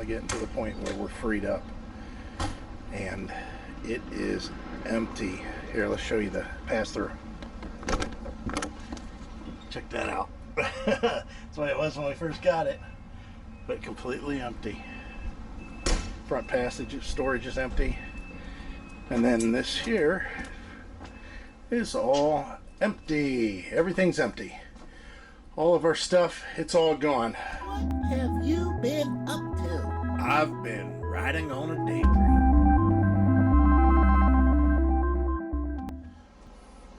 finally getting to the point where we're freed up. And it is empty. Here, let's show you the pass-through. Check that out. That's the way it was when we first got it. But completely empty. Front passage storage is empty. And then this here is all empty. Everything's empty. All of our stuff, it's all gone. What have you been up to? I've been riding on a daydream.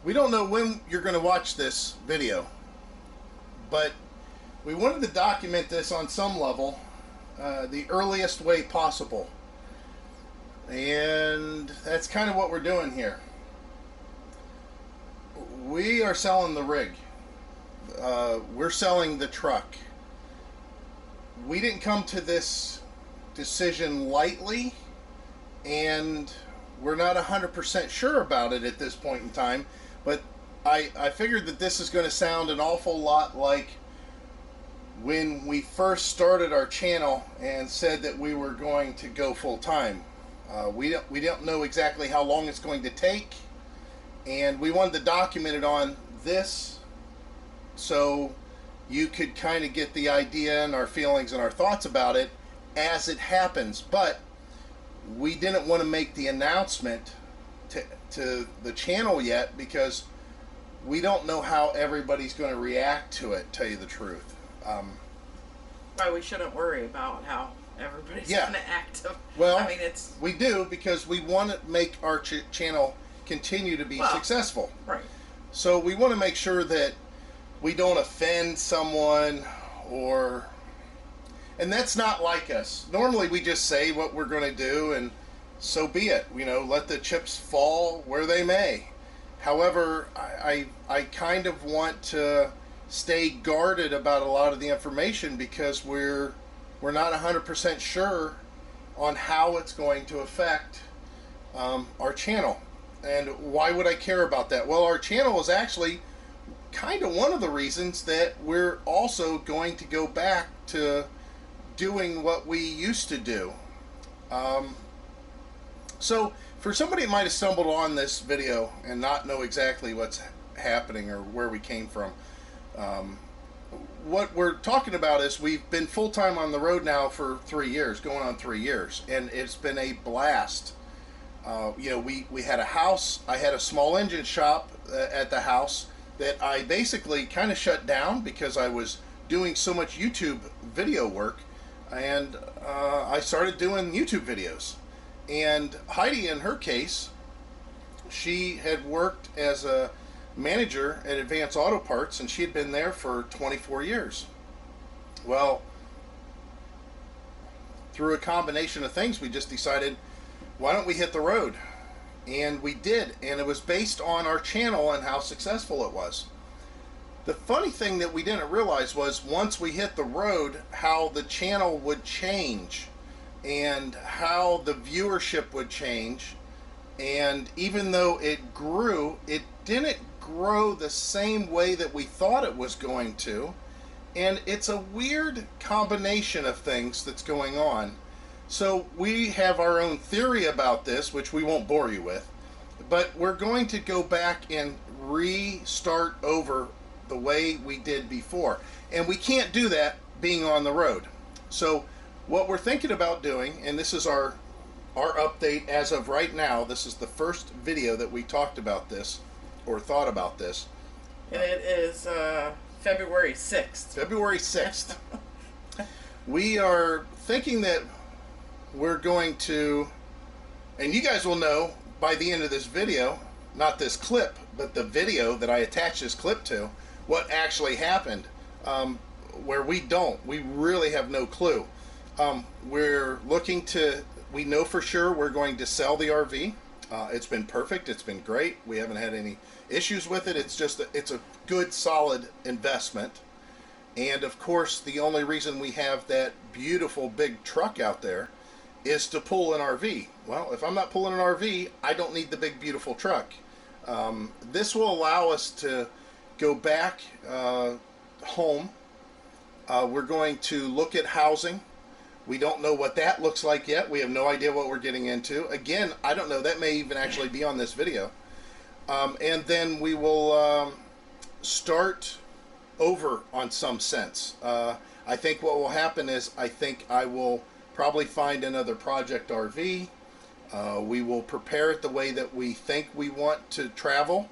We don't know when you're going to watch this video, but we wanted to document this on some level, the earliest way possible. And that's kind of what we're doing here. We are selling the rig. We're selling the truck. We didn't come to this decision lightly, and we're not 100% sure about it at this point in time, but I figured that this is going to sound an awful lot like when we first started our channel and said that we were going to go full-time. We don't know exactly how long it's going to take, and we wanted to document it on this so you could kind of get the idea and our feelings and our thoughts about it as it happens. But we didn't want to make the announcement to the channel yet because we don't know how everybody's going to react to it, tell you the truth. Why we shouldn't worry about how everybody's going to act. Well, I mean, we do, because we want to make our channel continue to be successful. Right. So we want to make sure that we don't offend someone, and that's not like us. Normally we just say what we're going to do, and so be it. You know, let the chips fall where they may. However, I kind of want to stay guarded about a lot of the information because we're not 100% sure on how it's going to affect our channel. And why would I care about that? Well, our channel is actually kind of one of the reasons that we're also going to go back to doing what we used to do. So for somebody that might have stumbled on this video and not know exactly what's happening or where we came from, what we're talking about is we've been full-time on the road now for 3 years, going on 3 years, and it's been a blast. You know, we had a house. I had a small engine shop at the house that I basically kind of shut down because I was doing so much YouTube video work, and I started doing YouTube videos. And Heidi, in her case, she had worked as a manager at Advance Auto Parts, and she had been there for 24 years. Well, through a combination of things, we just decided, why don't we hit the road? And we did, and it was based on our channel and how successful it was. The funny thing that we didn't realize was once we hit the road, how the channel would change and how the viewership would change. And even though it grew, it didn't grow the same way that we thought it was going to. And it's a weird combination of things that's going on. So we have our own theory about this, which we won't bore you with, but we're going to go back and restart over the way we did before. And we can't do that being on the road. So what we're thinking about doing, and this is our update as of right now, this is the first video that we talked about this, or thought about this. And it is February 6th. February 6th. We are thinking that we're going to, and you guys will know by the end of this video, not this clip, but the video that I attached this clip to, what actually happened, where we really have no clue. We're looking to, we know for sure we're going to sell the RV. It's been perfect, it's been great, we haven't had any issues with it. It's just, it's a good solid investment. And of course, the only reason we have that beautiful big truck out there is to pull an RV. Well, if I'm not pulling an RV, I don't need the big beautiful truck. This will allow us to go back home. We're going to look at housing. We don't know what that looks like yet. We have no idea what we're getting into. Again, I don't know. That may even actually be on this video. And then we will start over on some sense. I think what will happen is I think I will probably find another project RV. We will prepare it the way that we think we want to travel,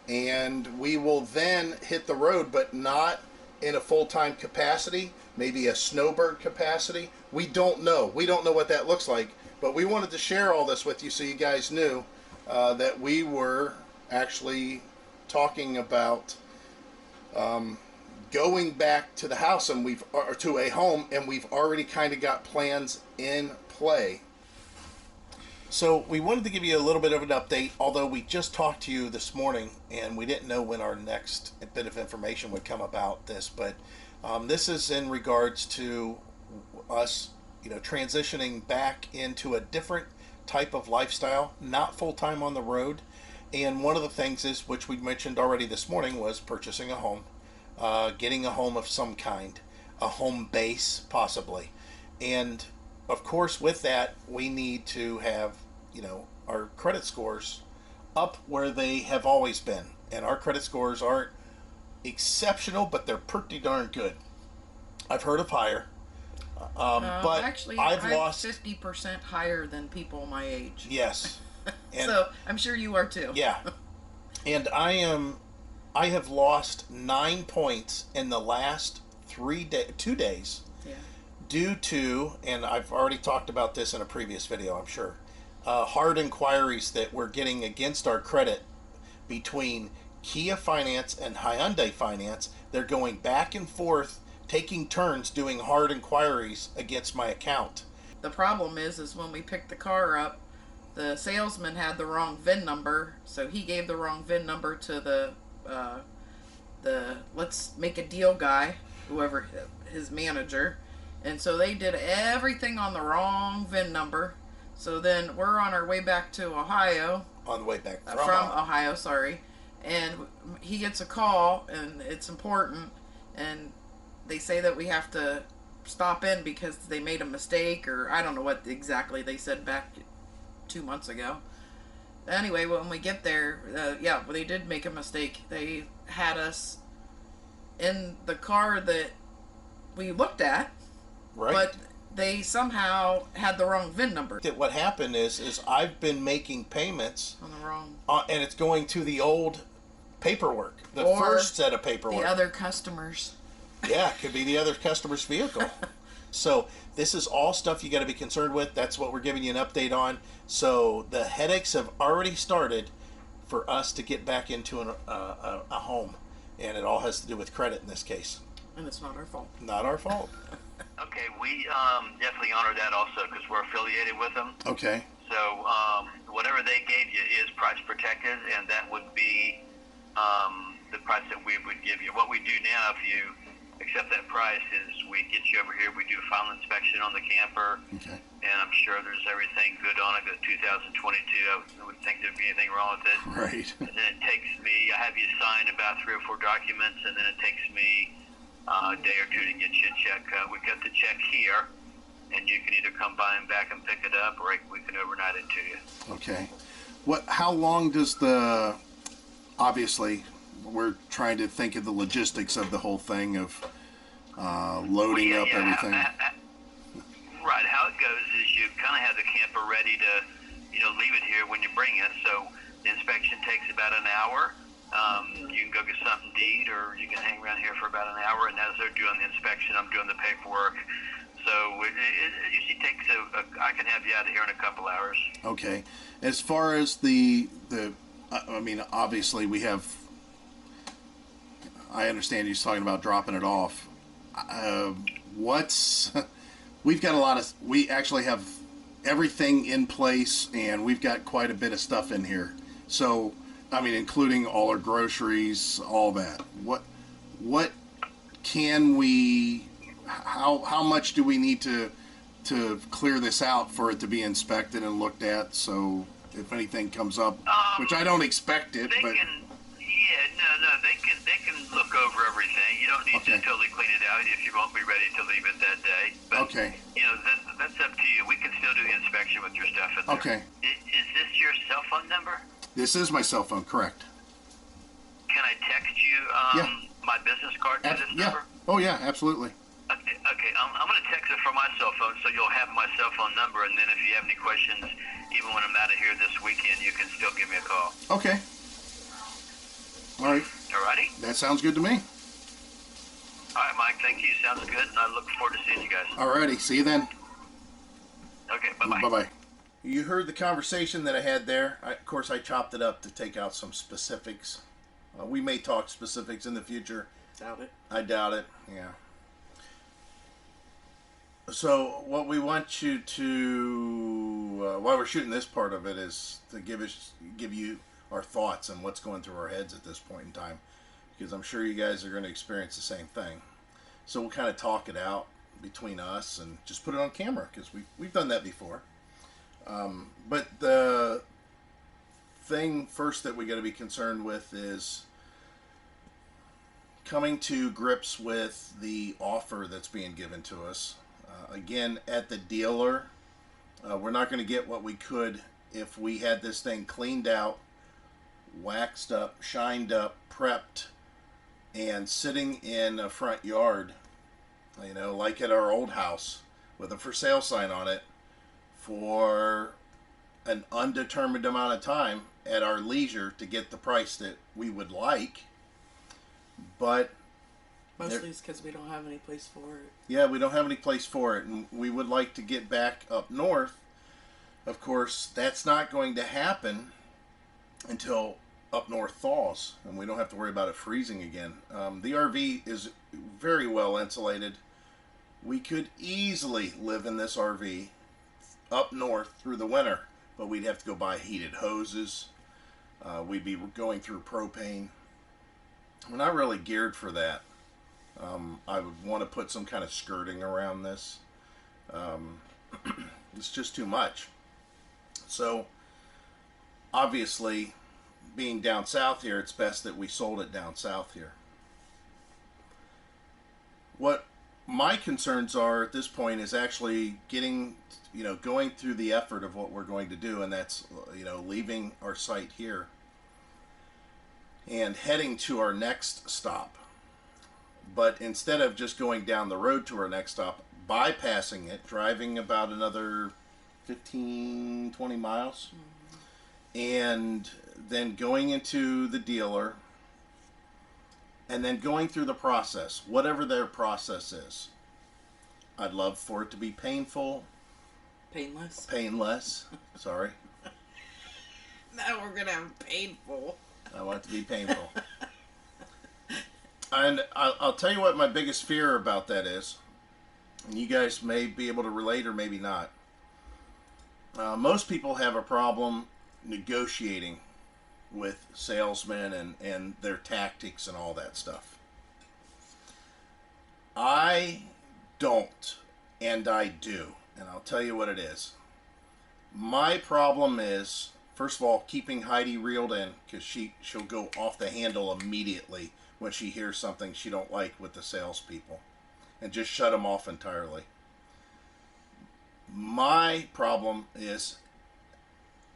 and we will then hit the road, but not in a full-time capacity, maybe a snowbird capacity. We don't know. We don't know what that looks like, but we wanted to share all this with you so you guys knew that we were actually talking about going back to the house, and or to a home, and we've already kind of got plans in play. So we wanted to give you a little bit of an update, although we just talked to you this morning and we didn't know when our next bit of information would come about this, but this is in regards to us, transitioning back into a different type of lifestyle, not full-time on the road. And one of the things is, which we mentioned already this morning, was purchasing a home, getting a home of some kind, a home base possibly. And of course, with that, we need to have, our credit scores up where they have always been. And our credit scores aren't exceptional, but they're pretty darn good. I've heard of higher. But actually, I've I'm lost 50% higher than people my age. Yes. And so I'm sure you are too. Yeah. And I have lost 9 points in the last 2 days. Yeah. Due to, and I've already talked about this in a previous video, I'm sure, hard inquiries that we're getting against our credit between Kia Finance and Hyundai Finance. They're going back and forth, taking turns doing hard inquiries against my account. The problem is when we picked the car up, the salesman had the wrong VIN number, so he gave the wrong VIN number to the let's make a deal guy, whoever, his manager. And so they did everything on the wrong VIN number. So then we're on our way back to Ohio. On the way back from Ohio, sorry. And he gets a call, and it's important. And they say that we have to stop in because they made a mistake, or I don't know what exactly they said back 2 months ago. Anyway, when we get there, they did make a mistake. They had us in the car that we looked at. Right. But they somehow had the wrong VIN number. What happened is I've been making payments On the wrong. And it's going to the old paperwork, the Or first set of paperwork. The other customers. Yeah, it could be the other customer's vehicle. So this is all stuff you got to be concerned with. That's what we're giving you an update on. So the headaches have already started for us to get back into a home, and it all has to do with credit in this case. And it's not our fault. Not our fault. Okay, we definitely honor that also because we're affiliated with them. Okay. So whatever they gave you is price protected, and that would be the price that we would give you. What we do now, if you accept that price, is we get you over here. We do a final inspection on the camper, Okay. and I'm sure there's everything good on it. It's 2022. I wouldn't think there'd be anything wrong with it. Right. And then it takes me, I have you sign about 3 or 4 documents, and then it takes me a day or 2 to get you a check. We got the check here, and you can either come by and back and pick it up, or we can overnight it to you. Okay. How long does obviously we're trying to think of the logistics of the whole thing of loading up everything. Right. How it goes is you kind of have the camper ready to, leave it here when you bring it. So the inspection takes about an hour. You can go get something to eat, or you can hang around here for about an hour. And as they're doing the inspection, I'm doing the paperwork. So it usually takes I can have you out of here in a couple hours. Okay. As far as obviously we have. I understand you're talking about dropping it off. We've got we actually have everything in place, and we've got quite a bit of stuff in here. So, including all our groceries, all that. What can we, how much do we need to clear this out for it to be inspected and looked at? So if anything comes up, which I don't expect it, but. They can look over everything. You don't need means Okay. to totally clean it out if you won't be ready to leave it that day. But, Okay. you know, that's up to you. We can still do the inspection with your stuff in there. Okay. Is this your cell phone number? This is my cell phone, correct? Can I text you my business card to this Yeah. number? Oh, yeah, absolutely. Okay. I'm going to text it from my cell phone so you'll have my cell phone number, and then if you have any questions, even when I'm out of here this weekend, you can still give me a call. Okay. All right. Alrighty? That sounds good to me. All right, Mike. Thank you. Sounds good, and I look forward to seeing you guys. All righty. See you then. Okay. Bye-bye. Bye-bye. You heard the conversation that I had there. Of course, I chopped it up to take out some specifics. We may talk specifics in the future. Doubt it. I doubt it. Yeah. So what we want you to, while we're shooting this part of it, is to give you our thoughts on what's going through our heads at this point in time, because I'm sure you guys are going to experience the same thing. So we'll kind of talk it out between us and just put it on camera, because we've done that before. But the thing first that we got to be concerned with is coming to grips with the offer that's being given to us. Again, at the dealer, we're not going to get what we could if we had this thing cleaned out, waxed up, shined up, prepped, and sitting in a front yard, you know, like at our old house with a for sale sign on it for an undetermined amount of time at our leisure to get the price that we would like. But Mostly it's because we don't have any place for it. yeah, we don't have any place for it, and we would like to get back up north. Of course, that's not going to happen until up north thaws, and we don't have to worry about it freezing again. The RV is very well insulated. We could easily live in this RV up north through the winter, but we'd have to go buy heated hoses. We'd be going through propane. We're not really geared for that. I would want to put some kind of skirting around this. It's just too much. So, obviously, being down south here, it's best that we sold it down south here. What my concerns are at this point is actually getting, going through the effort of what we're going to do, and that's, leaving our site here and heading to our next stop. But instead of just going down the road to our next stop, bypassing it, driving about another 15, 20 miles, and then going into the dealer, and then going through the process, whatever their process is. I'd love for it to be painful. Painless. Sorry. Now we're going to have painful. I want it to be painful. And I'll tell you what my biggest fear about that is, and you guys may be able to relate or maybe not. Most people have a problem negotiating with salesmen and their tactics and all that stuff. I don't, and I do, and I'll tell you what it is. My problem is, first of all, keeping Heidi reeled in, because she'll go off the handle immediately when she hears something she don't like with the salespeople, and just shut them off entirely. My problem is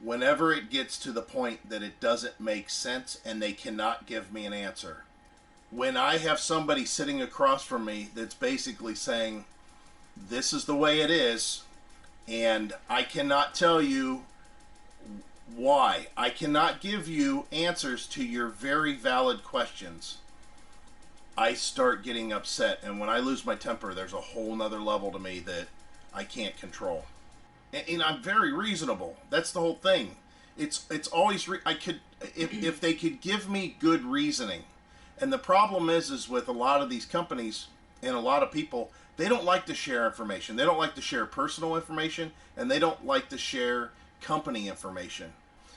whenever it gets to the point that it doesn't make sense and they cannot give me an answer. When I have somebody sitting across from me that's basically saying, this is the way it is, and I cannot tell you why. I cannot give you answers to your very valid questions. I start getting upset, and when I lose my temper, there's a whole nother level to me that I can't control. And I'm very reasonable. That's the whole thing. It's always if they could give me good reasoning. And the problem is with a lot of these companies and a lot of people, they don't like to share information. They don't like to share personal information, and they don't like to share company information.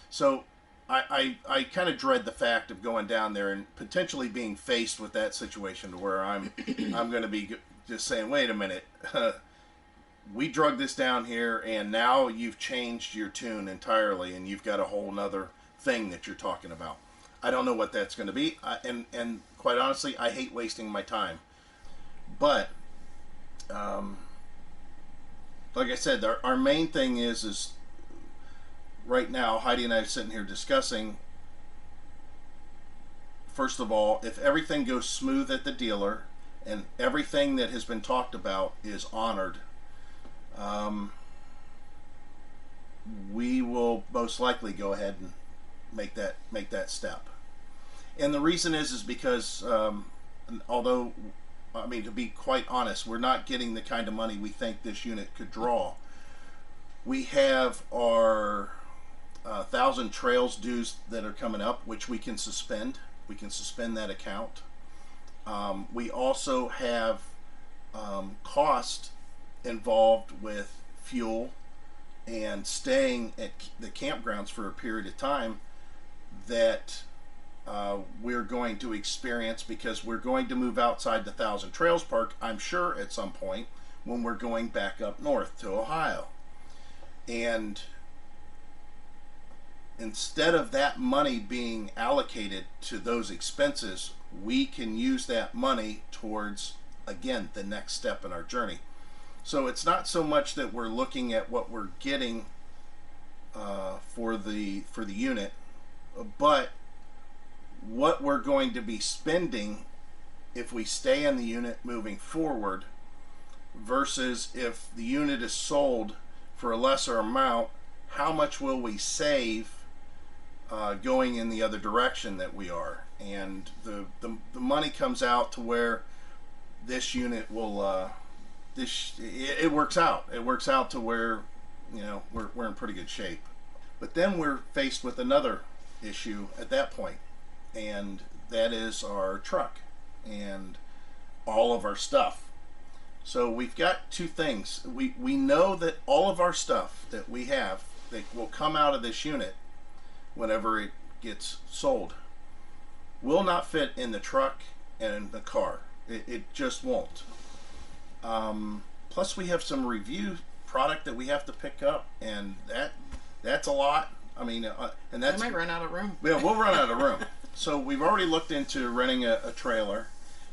So I kind of dread the fact of going down there and potentially being faced with that situation to where I'm going to be just saying, wait a minute, we drug this down here and now you've changed your tune entirely and you've got a whole nother thing that you're talking about. I don't know what that's going to be, and quite honestly, I hate wasting my time. But like I said, our main thing is right now, Heidi and I are sitting here discussing, first of all, if everything goes smooth at the dealer and everything that has been talked about is honored, we will most likely go ahead and make that step. And the reason is because although, I mean, to be quite honest, we're not getting the kind of money we think this unit could draw. We have our 1,000 Trails dues that are coming up, which we can suspend. We can suspend that account. We also have cost involved with fuel and staying at the campgrounds for a period of time that we're going to experience, because we're going to move outside the 1,000 Trails Park, I'm sure, at some point when we're going back up north to Ohio. And instead of that money being allocated to those expenses, we can use that money towards, again, the next step in our journey. So it's not so much that we're looking at what we're getting for the unit, but what we're going to be spending if we stay in the unit moving forward, versus if the unit is sold for a lesser amount, how much will we save going in the other direction that we are. And the money comes out to where this unit will it works out. It works out to where, you know, we're in pretty good shape. But then we're faced with another issue at that point, and that is our truck and all of our stuff. So we've got two things. We know that all of our stuff that we have that will come out of this unit whenever it gets sold will not fit in the truck and in the car. It just won't. Plus we have some review product that we have to pick up, and that's a lot. I mean, and that's, I might run out of room. Yeah, we'll run out of room. So we've already looked into renting a trailer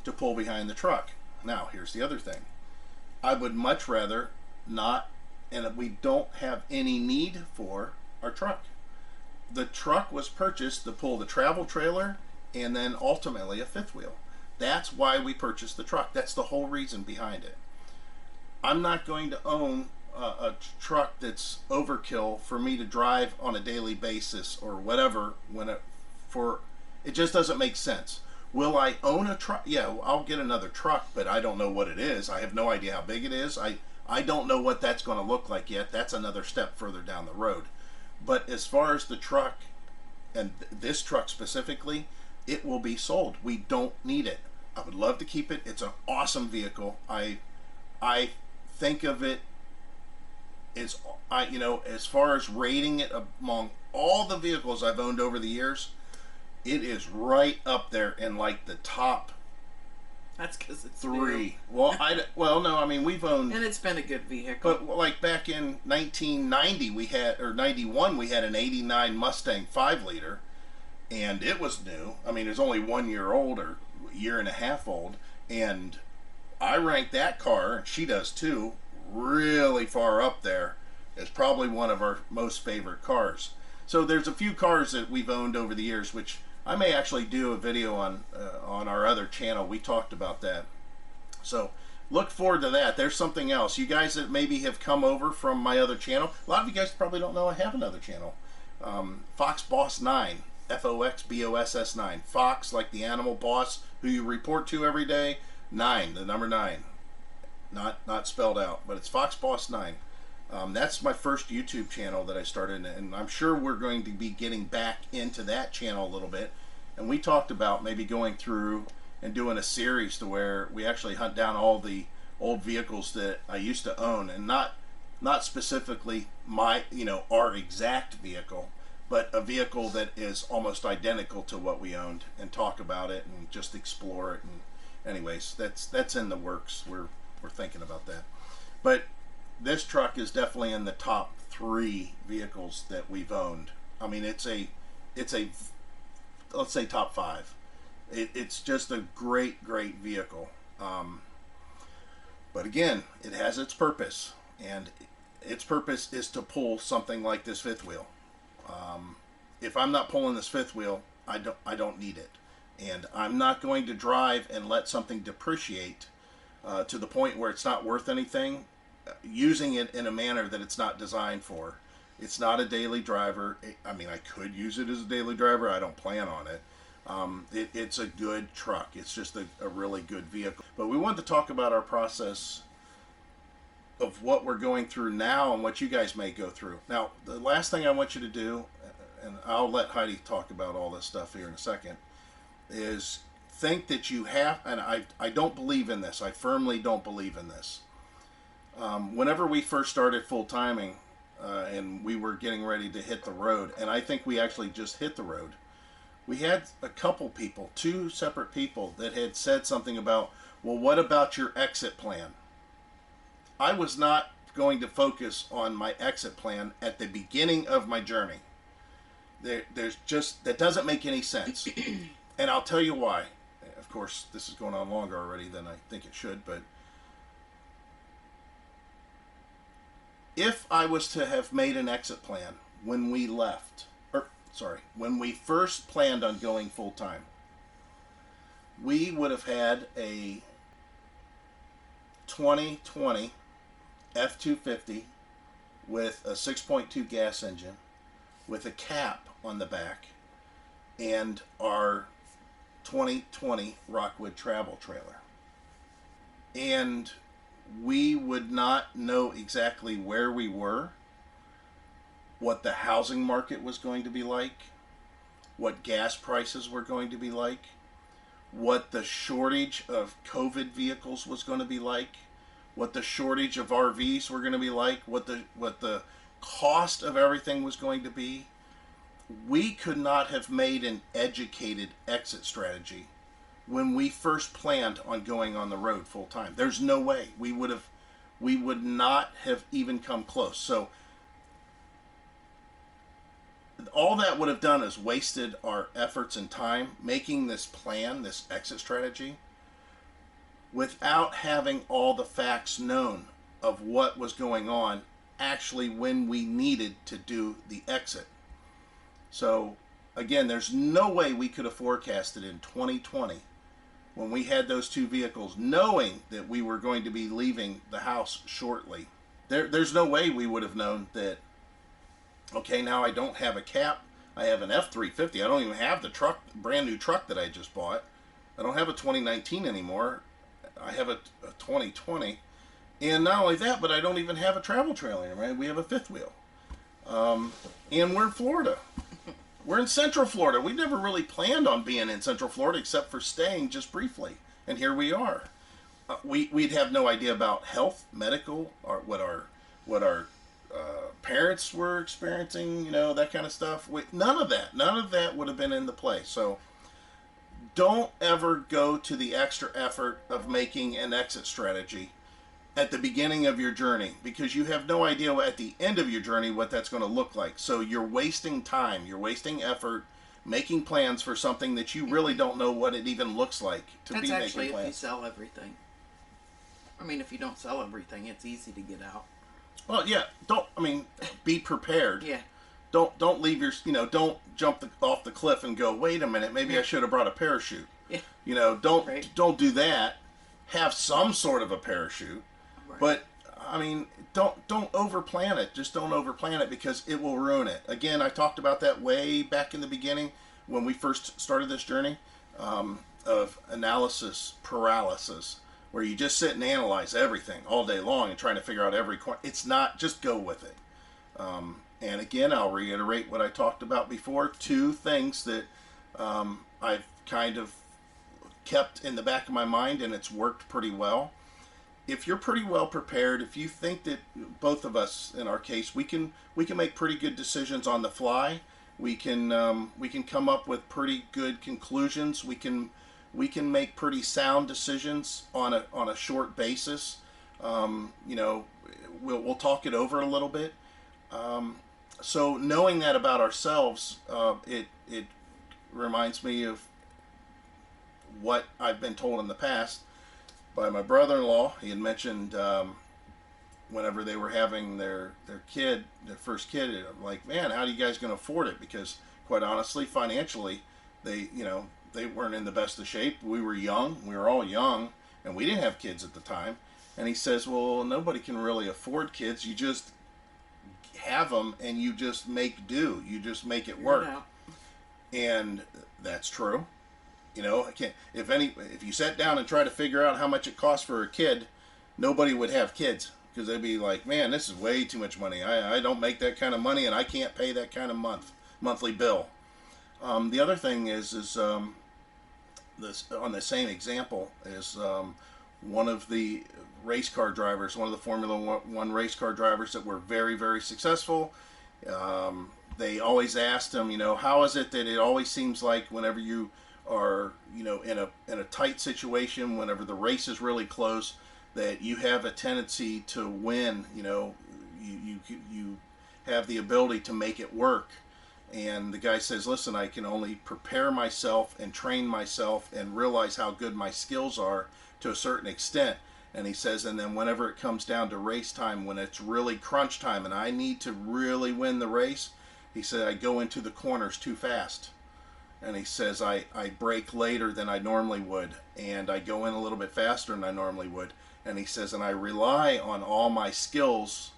to pull behind the truck. Now, here's the other thing. I would much rather not, and we don't have any need for our truck. The truck was purchased to pull the travel trailer and then ultimately a fifth wheel. That's why we purchased the truck. That's the whole reason behind it. I'm not going to own a truck that's overkill for me to drive on a daily basis or whatever it just doesn't make sense. Will I own a truck? Yeah, I'll get another truck, but I don't know what it is. I have no idea how big it is. I don't know what that's going to look like yet. That's another step further down the road. But as far as the truck, and this truck specifically, it will be sold. We don't need it. I would love to keep it. It's an awesome vehicle. I think of it as, as far as rating it among all the vehicles I've owned over the years, it is right up there in like the top. That's because it's 3. new. Well, no, I mean, we've owned, And it's been a good vehicle. but like back in 1990 or 91 we had an 89 Mustang 5-liter, and it was new. I mean, it was only 1 year old or a year and a half old, and I rank that car, and she does too, really far up there as probably one of our most favorite cars. So there's a few cars that we've owned over the years, which I may actually do a video on our other channel. We talked about that. So look forward to that. There's something else. You guys that maybe have come over from my other channel, a lot of you guys probably don't know I have another channel. Fox Boss 9. Foxboss 9. Fox, like the animal boss who you report to every day. 9, the number 9. Not spelled out, but it's Fox Boss 9. That's my first YouTube channel that I started, and I'm sure we're going to be getting back into that channel a little bit. And we talked about maybe going through and doing a series to where we actually hunt down all the old vehicles that I used to own, and not specifically my, our exact vehicle, but a vehicle that is almost identical to what we owned, and talk about it and just explore it. And anyways, that's in the works. We're thinking about that. But this truck is definitely in the top 3 vehicles that we've owned. I mean, it's a let's say top 5. It's just a great vehicle. But again, it has its purpose, and its purpose is to pull something like this fifth wheel. If I'm not pulling this fifth wheel, I don't need it, and I'm not going to drive and let something depreciate to the point where it's not worth anything, using it in a manner that it's not designed for. It's not a daily driver. I mean, I could use it as a daily driver. I don't plan on it. It's a good truck. It's just a really good vehicle. But we wanted to talk about our process of what we're going through now and what you guys may go through. Now, the last thing I want you to do, and I'll let Heidi talk about all this stuff here in a second, is think that you have, and I don't believe in this. I firmly don't believe in this. Whenever we first started full-timing, and we were getting ready to hit the road, and I think we actually just hit the road, we had a couple people, two separate people, that had said something about, well, what about your exit plan? I was not going to focus on my exit plan at the beginning of my journey. There's just, that doesn't make any sense. And I'll tell you why. Of course, this is going on longer already than I think it should, but if I was to have made an exit plan when we left, when we first planned on going full time, we would have had a 2020 F-250 with a 6.2 gas engine with a cap on the back and our 2020 Rockwood travel trailer. And we would not know exactly where we were, what the housing market was going to be like, what gas prices were going to be like, what the shortage of COVID vehicles was going to be like, what the shortage of RVs were going to be like, what the cost of everything was going to be. We could not have made an educated exit strategy when we first planned on going on the road full time. There's no way we would not have even come close. So all that would have done is wasted our efforts and time making this plan, this exit strategy, without having all the facts known of what was going on actually when we needed to do the exit. So again, there's no way we could have forecasted in 2020 when we had those two vehicles, knowing that we were going to be leaving the house shortly. There's no way we would have known that, okay, now I don't have a cap, I have an F-350, I don't even have the truck, brand new truck that I just bought, I don't have a 2019 anymore, I have a 2020, and not only that, but I don't even have a travel trailer, right? We have a fifth wheel, and we're in Florida. We're in Central Florida. We never really planned on being in Central Florida except for staying just briefly. And here we are. We'd have no idea about health, medical, or what our parents were experiencing, that kind of stuff. None of that would have been in the play. So don't ever go to the extra effort of making an exit strategy at the beginning of your journey, because you have no idea at the end of your journey what that's going to look like. So you're wasting time, you're wasting effort making plans for something that you really don't know what it even looks like to That's be making actually plans. if you sell everything. I mean, if you don't sell everything, it's easy to get out. Well, yeah, be prepared. Yeah. Don't leave don't jump off the cliff and go, wait a minute, maybe I should have brought a parachute. Yeah. Don't do that. Have some sort of a parachute. Right. But don't overplan it. Just don't overplan it, because it will ruin it. Again, I talked about that way back in the beginning when we first started this journey of analysis paralysis, where you just sit and analyze everything all day long and trying to figure out every corner. It's not, just go with it. And again, I'll reiterate what I talked about before. Two things that I've kind of kept in the back of my mind, and it's worked pretty well. If you're pretty well prepared, if you think that both of us, in our case, we can make pretty good decisions on the fly, we can come up with pretty good conclusions. We can make pretty sound decisions on a short basis. We'll talk it over a little bit. So knowing that about ourselves, it reminds me of what I've been told in the past. by my brother-in-law. He had mentioned whenever they were having their first kid, I'm like, man, how are you guys going to afford it? Because quite honestly, financially, they weren't in the best of shape. We were young. We were all young, and we didn't have kids at the time. And he says, well, nobody can really afford kids. You just have them, and you just make do. You just make it work. And that's true. I can't. If you sat down and tried to figure out how much it costs for a kid, nobody would have kids, because they'd be like, man, this is way too much money. I don't make that kind of money, and I can't pay that kind of monthly bill. The other thing is this on the same example is one of the race car drivers, one of the Formula One race car drivers that were very, very successful. They always asked him, how is it that it always seems like whenever you are, in a tight situation, whenever the race is really close, that you have a tendency to win. You have the ability to make it work. And the guy says, listen, I can only prepare myself and train myself and realize how good my skills are to a certain extent. And he says, and then whenever it comes down to race time, when it's really crunch time and I need to really win the race, he said, I go into the corners too fast. And he says, I brake later than I normally would, and I go in a little bit faster than I normally would. And he says, and I rely on all my skills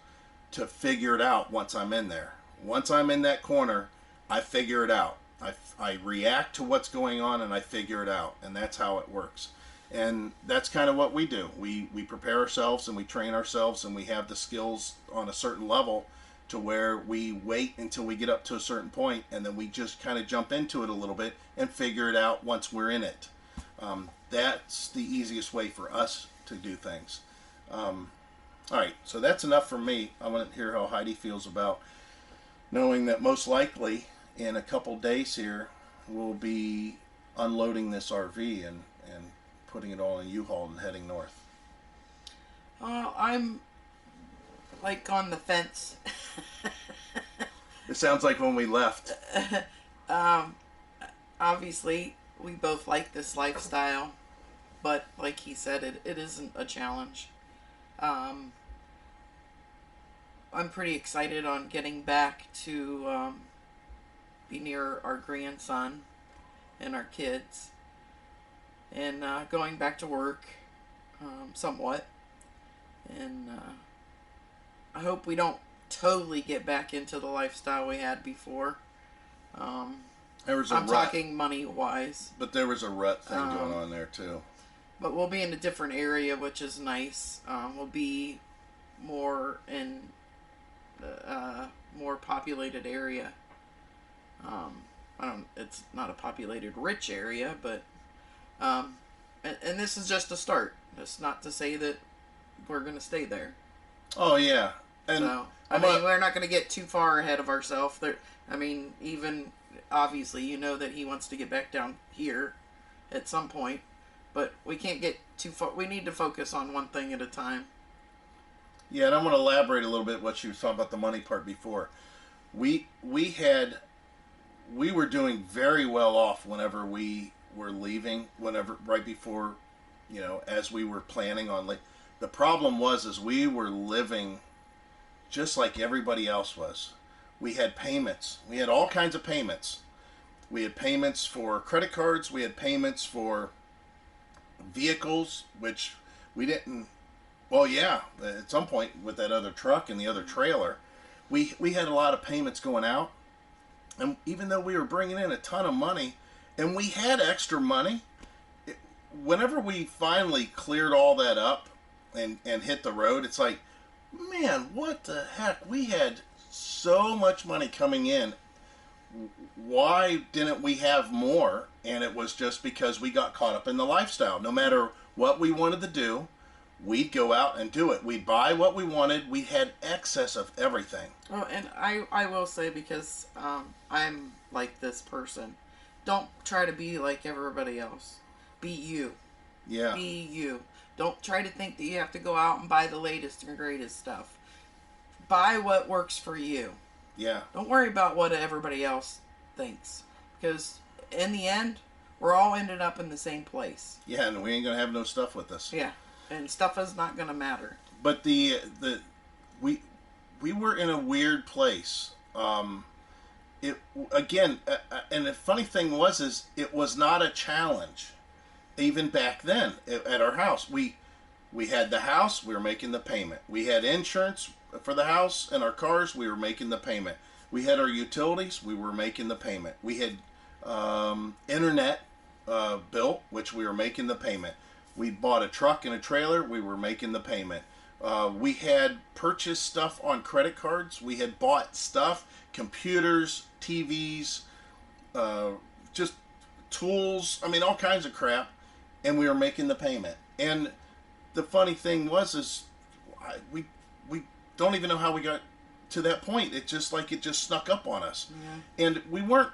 to figure it out once I'm in there. Once I'm in that corner, I figure it out. I react to what's going on, and I figure it out. And that's how it works. And that's kind of what we do. We prepare ourselves, and we train ourselves, and we have the skills on a certain level to where we wait until we get up to a certain point, and then we just kind of jump into it a little bit and figure it out once we're in it. That's the easiest way for us to do things. All right, so that's enough for me. I want to hear how Heidi feels about knowing that most likely in a couple days here we'll be unloading this RV and putting it all in U-Haul and heading north. I'm like on the fence. It sounds like when we left. Obviously, we both like this lifestyle, but like he said, it isn't a challenge. I'm pretty excited on getting back to be near our grandson and our kids, and going back to work somewhat. And I hope we don't totally get back into the lifestyle we had before. There was a I'm rut, talking money-wise. but there was a rut thing going on there too. But we'll be in a different area, which is nice. We'll be more in more populated area. It's not a populated rich area, but and this is just a start. That's not to say that we're going to stay there. Oh yeah, and so, we're not going to get too far ahead of ourselves. Even obviously, that he wants to get back down here at some point, but we can't get too far. We need to focus on one thing at a time. Yeah, and I want to elaborate a little bit what you were talking about the money part before. We were doing very well off whenever we were leaving, right before, as we were planning on. The problem was we were living just like everybody else was. We had payments. We had all kinds of payments. We had payments for credit cards. We had payments for vehicles, which we didn't. Well, yeah, at some point with that other truck and the other trailer, we had a lot of payments going out. And even though we were bringing in a ton of money, and we had extra money, whenever we finally cleared all that up and hit the road, it's like, man, what the heck? We had so much money coming in. Why didn't we have more? And it was just because we got caught up in the lifestyle. No matter what we wanted to do, we'd go out and do it. We'd buy what we wanted. We had excess of everything. Oh, and I will say, because I'm like this person, don't try to be like everybody else. Be you. Yeah. Be you. Don't try to think that you have to go out and buy the latest and greatest stuff. Buy what works for you. Yeah. Don't worry about what everybody else thinks, because in the end, we're all ended up in the same place. Yeah, and we ain't gonna have no stuff with us. Yeah. And stuff is not going to matter. But we were in a weird place. It again, and the funny thing is it was not a challenge, even back then at our house. We had the house, we were making the payment. We had insurance for the house and our cars, we were making the payment. We had our utilities, we were making the payment. We had internet bill, which we were making the payment. We bought a truck and a trailer, we were making the payment. We had purchased stuff on credit cards. We had bought stuff, computers, TVs, just tools, I mean, all kinds of crap, and we were making the payment. And the funny thing is we don't even know how we got to that point. It just snuck up on us. Yeah. And we weren't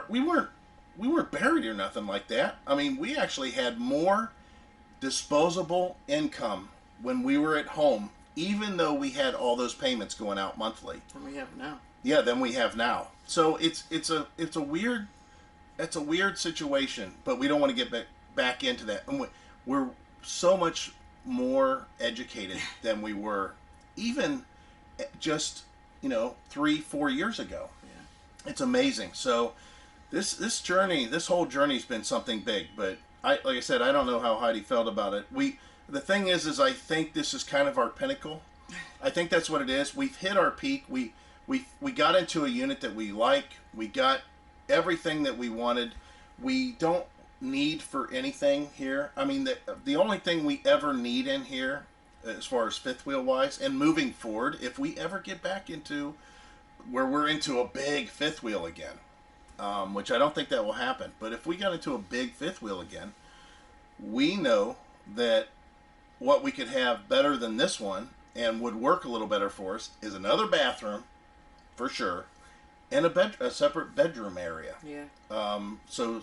we weren't buried or nothing like that. I mean, we actually had more disposable income when we were at home, even though we had all those payments going out monthly. Than we have now. Yeah, than we have now. So it's a weird situation, but we don't want to get back into that. And we're so much more educated than we were even just 3-4 years ago. Yeah. It's amazing. So this whole journey's been something big. But like I said, I don't know how Heidi felt about it. The thing is I think this is kind of our pinnacle. I think that's what it is. We've hit our peak. We got into a unit that we like. We got everything that we wanted. We don't need for anything here. I mean, the only thing we ever need in here, as far as fifth wheel wise, and moving forward, if we ever get back into where we're into a big fifth wheel again, which I don't think that will happen, but if we got into a big fifth wheel again, we know that what we could have better than this one and would work a little better for us is another bathroom, for sure, and a separate bedroom area. Yeah. So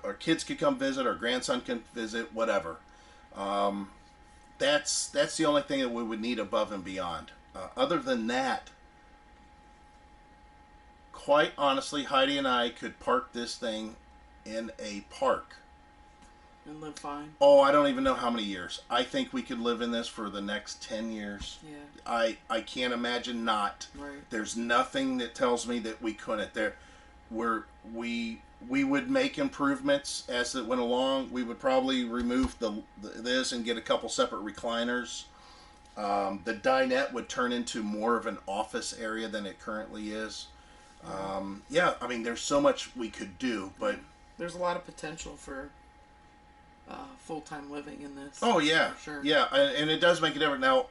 our kids could come visit, our grandson can visit, whatever. That's the only thing that we would need above and beyond. Other than that, quite honestly, Heidi and I could park this thing in a park. And live fine. Oh, I don't even know how many years. I think we could live in this for the next 10 years. Yeah. I can't imagine not. Right. There's nothing that tells me that we couldn't. We would make improvements as it went along. We would probably remove this and get a couple separate recliners. The dinette would turn into more of an office area than it currently is. Yeah, I mean, there's so much we could do, but there's a lot of potential for full-time living in this. Oh yeah, for sure. Yeah, and it does make a difference now.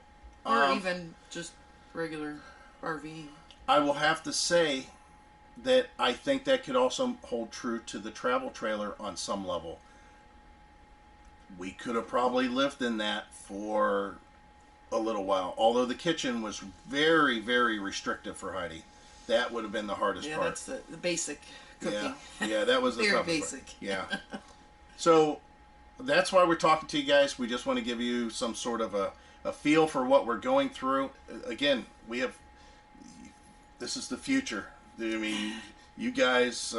Or even just regular RV. I will have to say that I think that could also hold true to the travel trailer on some level. We could have probably lived in that for a little while, although the kitchen was very, very restrictive for Heidi. That would have been the hardest part. Yeah, that's the basic cooking. Yeah, that was the very toughest basic. part. Yeah. So that's why we're talking to you guys. We just want to give you some sort of a feel for what we're going through. Again, this is the future. I mean, you guys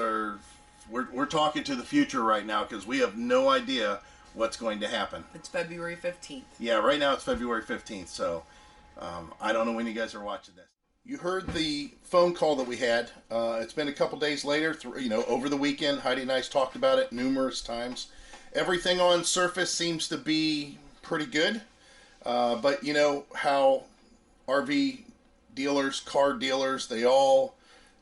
we're talking to the future right now because we have no idea what's going to happen. It's February 15th. Yeah, right now it's February 15th. So I don't know when you guys are watching this. You heard the phone call that we had. It's been a couple days later, over the weekend. Heidi and I talked about it numerous times. Everything on surface seems to be pretty good. But you know how RV dealers, car dealers, they all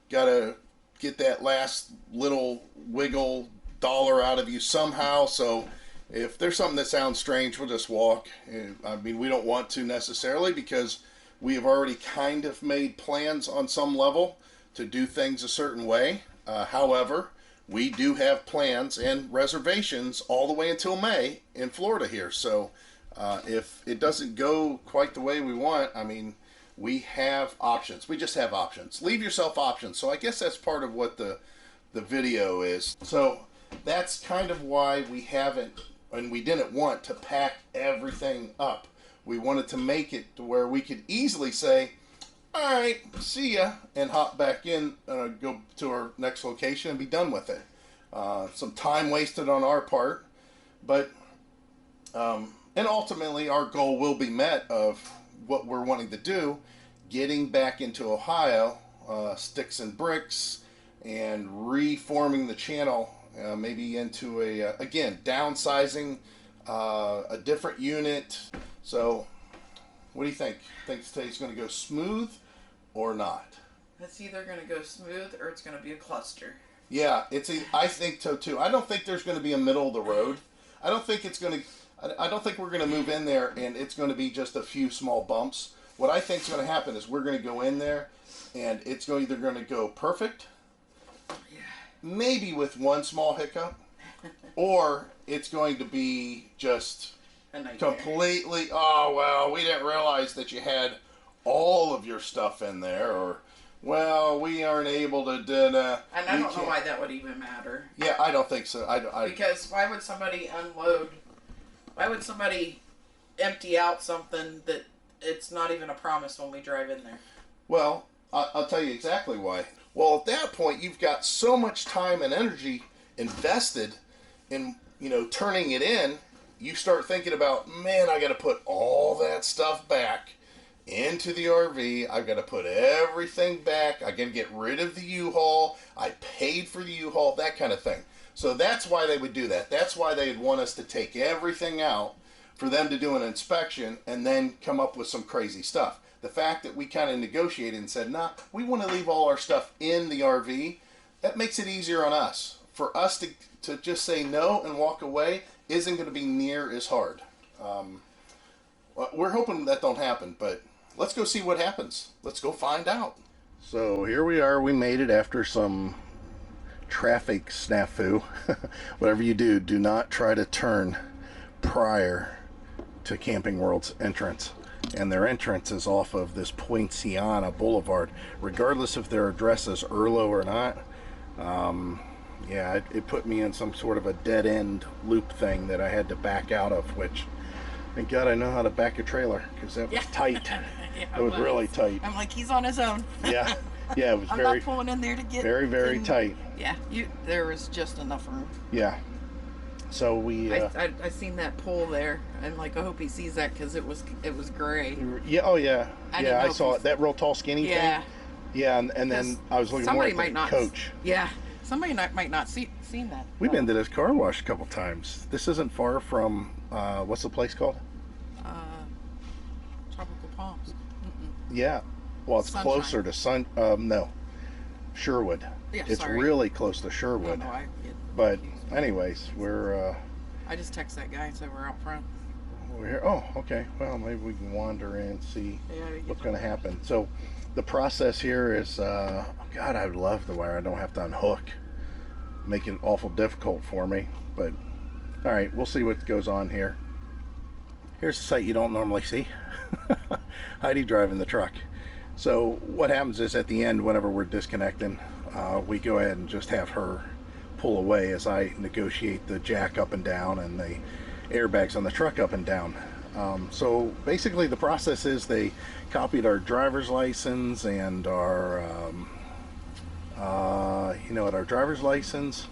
got to get that last little wiggle dollar out of you somehow. So if there's something that sounds strange, we'll just walk. I mean, we don't want to necessarily because we have already kind of made plans on some level to do things a certain way. However, we do have plans and reservations all the way until May in Florida here. So if it doesn't go quite the way we want, I mean, we have options. We just have options. Leave yourself options. So I guess that's part of what the video is. So that's kind of why we haven't, and we didn't want to pack everything up. We wanted to make it to where we could easily say, all right, see ya, and hop back in, go to our next location and be done with it. Some time wasted on our part, but And ultimately, our goal will be met of what we're wanting to do, getting back into Ohio, sticks and bricks, and reforming the channel, maybe into again, downsizing, a different unit. So, what do you think? Think today's going to go smooth or not? It's either going to go smooth or it's going to be a cluster. Yeah, I think so too. I don't think there's going to be a middle of the road. I don't think it's going to. I don't think we're going to move in there and it's going to be just a few small bumps. What I think is going to happen is we're going to go in there and it's either going to go perfect, maybe with one small hiccup, or it's going to be just completely, oh, well, we didn't realize that you had all of your stuff in there, or, well, we aren't able to, and I don't know why that would even matter. Yeah, I don't think so. Because why would somebody unload, why would somebody empty out something that it's not even a promise when we drive in there? Well, I'll tell you exactly why. Well, at that point, you've got so much time and energy invested in, turning it in. You start thinking about, man, I got to put all that stuff back into the RV. I've got to put everything back. I got to get rid of the U-Haul. I paid for the U-Haul, that kind of thing. So that's why they would do that. That's why they'd want us to take everything out for them to do an inspection and then come up with some crazy stuff. The fact that we kind of negotiated and said, nah, we want to leave all our stuff in the RV, that makes it easier on us. For us to just say no and walk away isn't going to be near as hard. We're hoping that don't happen, but let's go see what happens. Let's go find out. So here we are. We made it after some traffic snafu. Whatever you do, do not try to turn prior to Camping World's entrance. And their entrance is off of this Poinciana Boulevard, regardless if their address is Erlo or not. Yeah, it put me in some sort of a dead-end loop thing that I had to back out of, which, thank God I know how to back a trailer, because that was tight. It was really tight. I'm like, he's on his own. Yeah, it was I'm very, not pulling in there to get very tight. Yeah, there was just enough room. Yeah. So we. I seen that pole there. I'm like, I hope he sees that because it was gray. Yeah. Oh yeah. I saw it. That real tall, skinny thing. Yeah, and then I was looking more at the coach. Yeah, somebody might not seen that. We've been to this car wash a couple times. This isn't far from what's the place called? Tropical Palms. Yeah. Well, it's Sunshine. closer to no, Sherwood. Yeah, it's sorry. really close to Sherwood. No, but anyways, we're. I just text that guy and said we're out front. We're here. Oh, okay. Well, maybe we can wander in and see what's going to happen. So, the process here is, God, I would love the wire. I don't have to unhook. Make it awful difficult for me. But, all right, we'll see what goes on here. Here's a sight you don't normally see. Heidi driving the truck. So, what happens is at the end, whenever we're disconnecting, we go ahead and just have her pull away as I negotiate the jack up and down and the airbags on the truck up and down. So basically the process is they copied our driver's license and our our driver's license,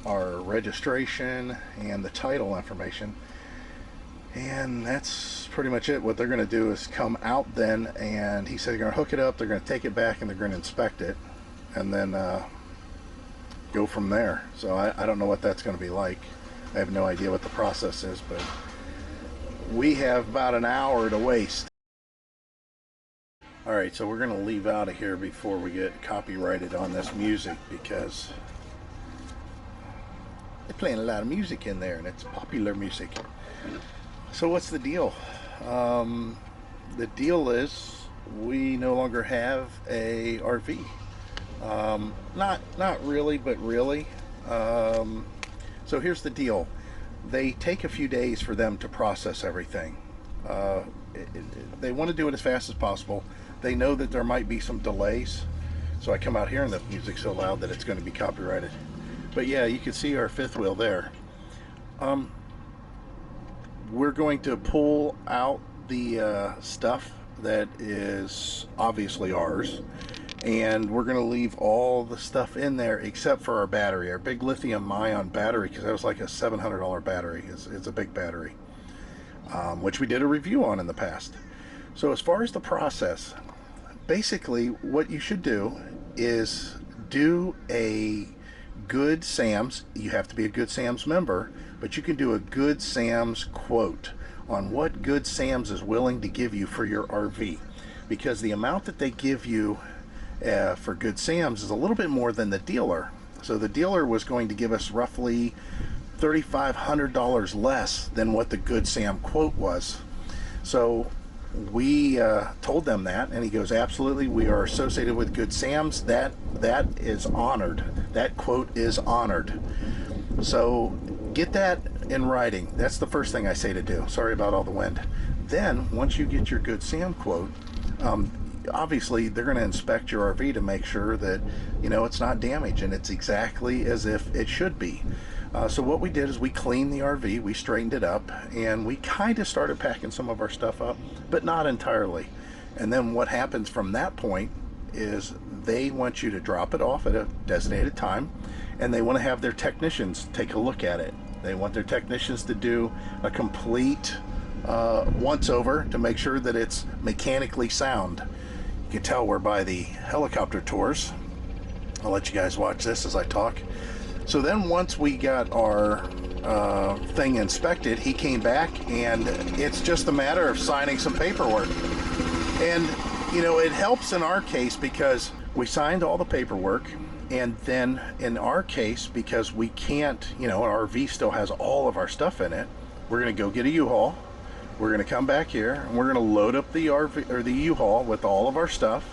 our registration, and the title information, and that's pretty much it. What they're going to do is come out then, and he said they're going to hook it up, they're going to take it back, and they're going to inspect it, and then go from there. So I don't know what that's going to be like. I have no idea what the process is, but we have about an hour to waste. Alright, so we're going to leave out of here before we get copyrighted on this music, because they're playing a lot of music in there, and it's popular music. So what's the deal? The deal is we no longer have a RV. Not really, but really. So here's the deal. They take a few days for them to process everything. They want to do it as fast as possible. They know that there might be some delays. So I come out here and the music's so loud that it's going to be copyrighted. But yeah, you can see our fifth wheel there. We're going to pull out the stuff that is obviously ours. And we're going to leave all the stuff in there except for our battery, our big lithium ion battery, because that was like a $700 battery. It's a big battery. which we did a review on in the past. So as far as the process, basically what you should do is do a Good Sam's. You have to be a Good Sam's member, but you can do a Good Sam's quote on what Good Sam's is willing to give you for your RV, because the amount that they give you for Good Sam's is a little bit more than the dealer. So the dealer was going to give us roughly $3,500 less than what the Good Sam quote was. So we told them that, and he goes, absolutely, we are associated with Good Sam's. That is honored. That quote is honored. So get that in writing. That's the first thing I say to do. Sorry about all the wind. Then once you get your Good Sam quote, obviously they're going to inspect your RV to make sure that, you know, it's not damaged and it's exactly as if it should be. So what we did is we cleaned the RV, we straightened it up, and we kind of started packing some of our stuff up, but not entirely. And then what happens from that point is they want you to drop it off at a designated time, and they want to have their technicians take a look at it. They want their technicians to do a complete once over to make sure that it's mechanically sound. You can tell we're by the helicopter tours. I'll let you guys watch this as I talk. So then once we got our thing inspected, he came back, and it's just a matter of signing some paperwork. And you know, it helps in our case because we signed all the paperwork, and then in our case, because we can't, you know, our RV still has all of our stuff in it, we're going to go get a U-Haul. We're going to come back here, and we're going to load up the RV or the U-Haul with all of our stuff.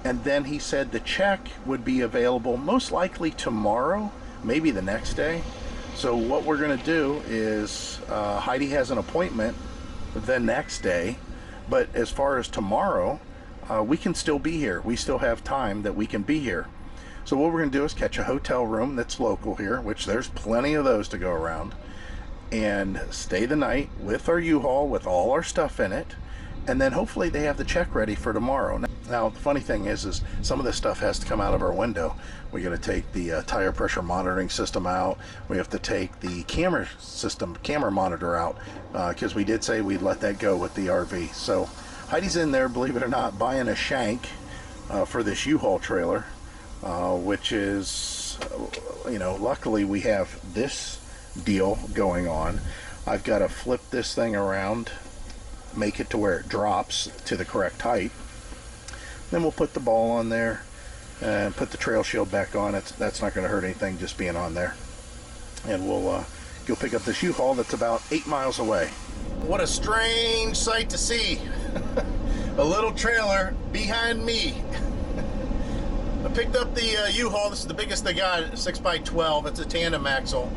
And then he said the check would be available most likely tomorrow, maybe the next day. So what we're going to do is Heidi has an appointment the next day, but as far as tomorrow, we can still be here. We still have time that we can be here. So what we're going to do is catch a hotel room that's local here, which there's plenty of those to go around, and stay the night with our U-Haul with all our stuff in it, and then hopefully they have the check ready for tomorrow. Now the funny thing is some of this stuff has to come out of our window. We got to take the tire pressure monitoring system out. We have to take the camera monitor out, because we did say we'd let that go with the RV. So Heidi's in there, believe it or not, buying a shank for this U-Haul trailer, which is, you know, luckily we have this deal going on. I've got to flip this thing around, make it to where it drops to the correct height. Then we'll put the ball on there and put the trail shield back on. That's not going to hurt anything just being on there. And we'll go pick up this U-Haul that's about 8 miles away. What a strange sight to see. A little trailer behind me. I picked up the U-Haul. This is the biggest they got, 6x12. It's a tandem axle.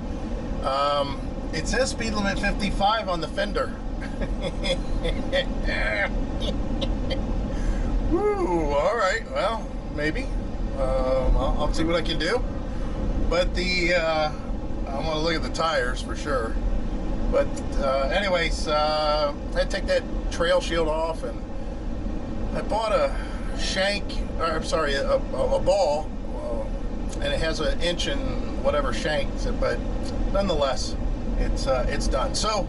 It says speed limit 55 on the fender. Woo, all right, well, maybe. I'll see what I can do. But I want to look at the tires for sure. But anyways, I had to take that trail shield off, and I bought a shank, or I'm sorry, a ball, and it has an inch and whatever shank, but nonetheless, it's done. So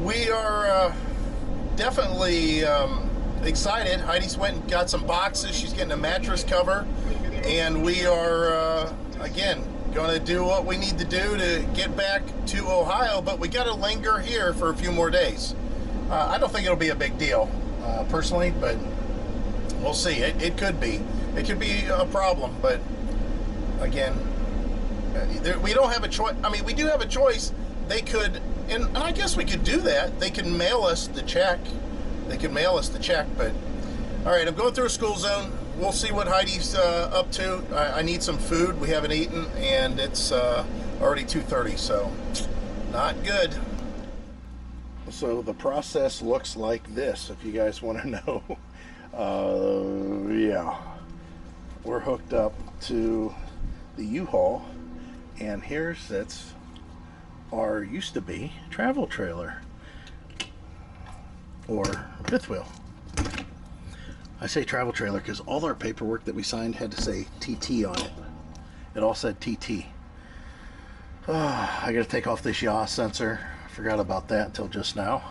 we are definitely excited. Heidi's went and got some boxes. She's getting a mattress cover, and we are again going to do what we need to do to get back to Ohio, but we got to linger here for a few more days. I don't think it'll be a big deal personally, but we'll see. It could be a problem, but again, we don't have a choice. I mean, we do have a choice. They could, and I guess we could do that. They can mail us the check. But all right, I'm going through a school zone. We'll see what Heidi's up to. I need some food. We haven't eaten, and it's already 2:30, so not good. So the process looks like this, if you guys want to know. Yeah, we're hooked up to the U-Haul, and here sits our used to be travel trailer, or fifth wheel. I say travel trailer because all our paperwork that we signed had to say TT on it. It all said TT. I gotta take off this yaw sensor. I forgot about that until just now.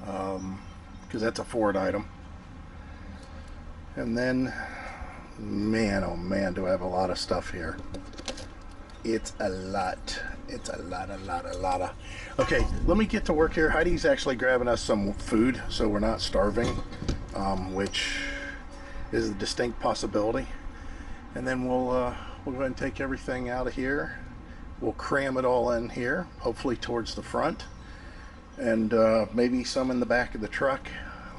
because that's a Ford item. And then, man, oh man, do I have a lot of stuff here. It's a lot. It's a lot of. Okay, let me get to work here. Heidi's actually grabbing us some food so we're not starving, which is a distinct possibility. And then we'll go ahead and take everything out of here. We'll cram it all in here, hopefully towards the front, and maybe some in the back of the truck.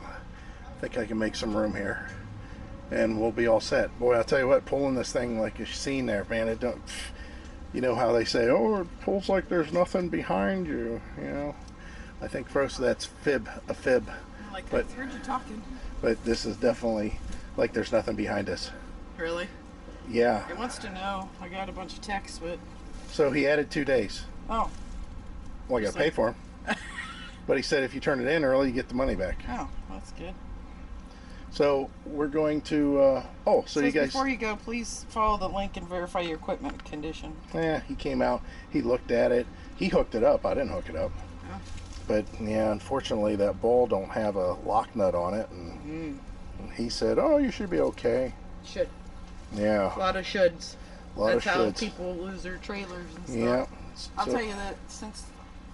I think I can make some room here, and we'll be all set. Boy, I'll tell you what, pulling this thing like you've seen there, man, it don't. You know how they say, oh, it pulls like there's nothing behind you. You know, I think first that's a fib. Like, but I heard you talking. But this is definitely like there's nothing behind us. Really? Yeah. It wants to know. I got a bunch of texts, but. So he added 2 days. Oh. Well, I got to pay for him. But he said if you turn it in early, you get the money back. Oh, that's good. So we're going to. So you guys. Before you go, please follow the link and verify your equipment condition. Yeah, he came out. He looked at it. He hooked it up. I didn't hook it up. Oh. But yeah, unfortunately, that ball don't have a lock nut on it, and he said, "Oh, you should be okay." Should. Yeah. A lot of shoulds. That's how people lose their trailers and stuff. Yeah. I'll tell you that since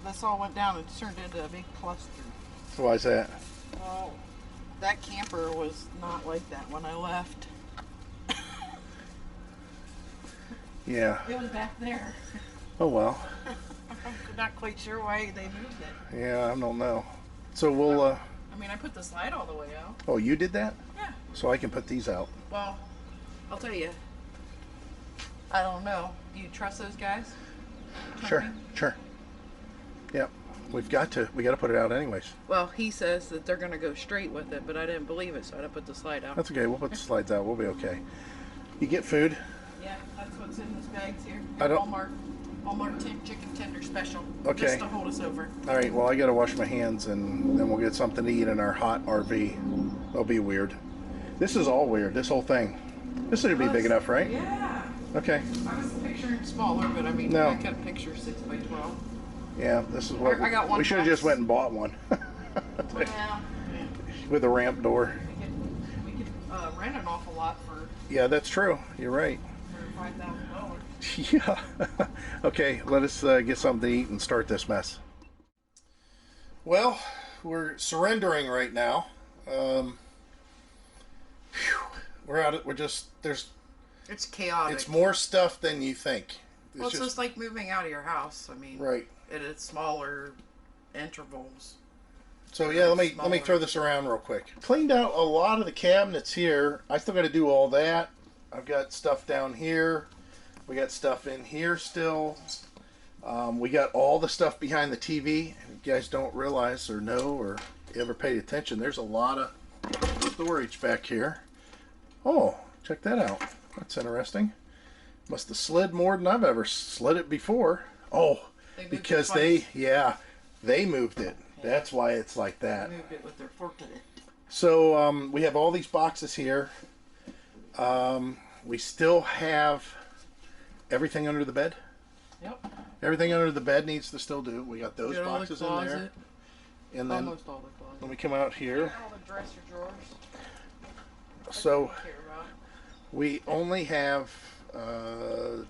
this all went down, it's turned into a big cluster. Why is that? Well, that camper was not like that when I left. Yeah. It was back there. Oh well. I'm not quite sure why they moved it. Yeah, I don't know. So we'll. I mean, I put the slide all the way out. Oh, you did that? Yeah. So I can put these out. Well, I'll tell you. I don't know. Do you trust those guys? Sure. Yep. We got to put it out anyways. Well, he says that they're going to go straight with it, but I didn't believe it, so I had to put the slide out. That's okay. We'll put the slides out. We'll be okay. You get food? Yeah, that's what's in this bags here. I don't- Walmart chicken tender special. Okay. Just to hold us over. All right. Well, I got to wash my hands, and then we'll get something to eat in our hot RV. That'll be weird. This is all weird. This whole thing. This should be big enough, right? Yeah. Okay. I was picturing smaller, but I mean, No. I could picture 6 by 12. Yeah. This is what I got one we should have box. just went and bought one Well, with a ramp door. we could rent an awful lot for Yeah, that's true. You're right. $5,000. Yeah. Okay, let us get something to eat and start this mess. Well, we're surrendering right now. We're just there's. It's chaotic. It's more stuff than you think. Well, it's just like moving out of your house. I mean, right. It's smaller intervals. So yeah, let me throw this around real quick. Cleaned out a lot of the cabinets here. I still got to do all that. I've got stuff down here. We got stuff in here still. We got all the stuff behind the TV. If you guys don't realize or know or ever paid attention, there's a lot of storage back here. Oh, check that out. That's interesting. Must have slid more than I've ever slid it before. Oh, because they moved it. That's why it's like that. They moved it with their forklift. So we have all these boxes here. We still have everything under the bed. Yep. Everything under the bed needs to still do. We got those boxes in there. And then Almost all the closet. let me come out here. All the dresser drawers. So I care about. we only have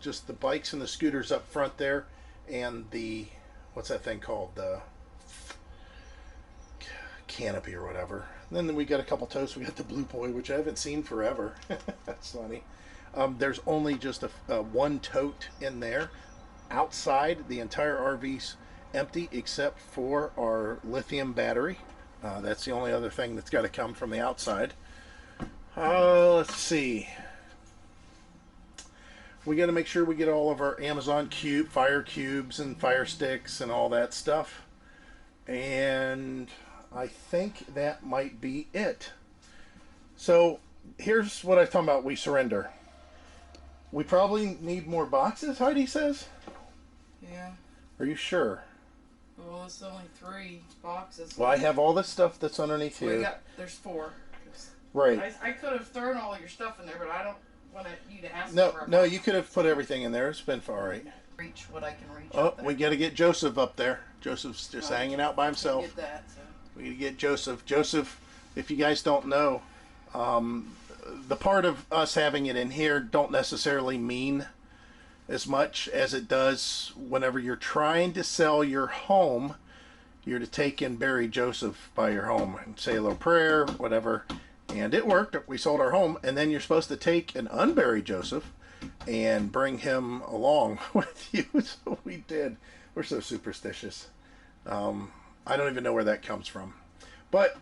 just the bikes and the scooters up front there, and the what's that thing called, the canopy or whatever. And then we got a couple totes. We got the Blue Boy, which I haven't seen forever. That's funny. There's only just a one tote in there. Outside, the entire RV's empty except for our lithium battery. That's the only other thing that's got to come from the outside. Let's see. We got to make sure we get all of our Amazon fire cubes and fire sticks and all that stuff. And I think that might be it. So here's what I was talking about. We surrender. We probably need more boxes, Heidi says. Yeah. Are you sure? Well, it's only 3 boxes. Well, I have all this stuff that's underneath here. There's 4. Right. I could have thrown all your stuff in there, but I don't want you to ask No, for a no, box. you could have put everything in there. It's been all right. Reach what I can reach. Oh, up there. we got to get Joseph up there. Joseph's just hanging out by himself. Get that, so. We need to get Joseph. Joseph, if you guys don't know, the part of us having it in here don't necessarily mean as much as it does whenever you're trying to sell your home. You're to take and bury Joseph by your home and say a little prayer, whatever. And it worked. We sold our home. And then you're supposed to take and unbury Joseph and bring him along with you. So we did. We're so superstitious. I don't even know where that comes from. But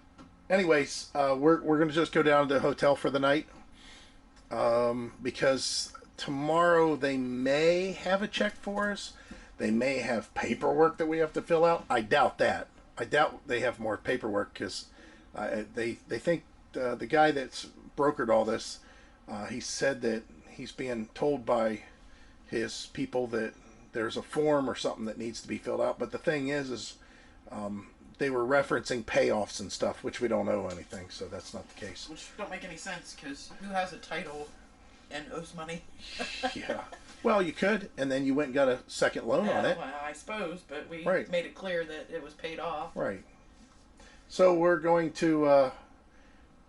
anyways, we're going to just go down to the hotel for the night. Because tomorrow they may have a check for us. They may have paperwork that we have to fill out. I doubt that. I doubt they have more paperwork because they think the guy that's brokered all this, he said that he's being told by his people that there's a form or something that needs to be filled out. But the thing is they were referencing payoffs and stuff, which we don't owe anything, so that's not the case. Which don't make any sense because who has a title and owes money? Yeah. Well, you could, and then you went and got a second loan on it. Well, I suppose, but we Right. made it clear that it was paid off. Right. So we're going to,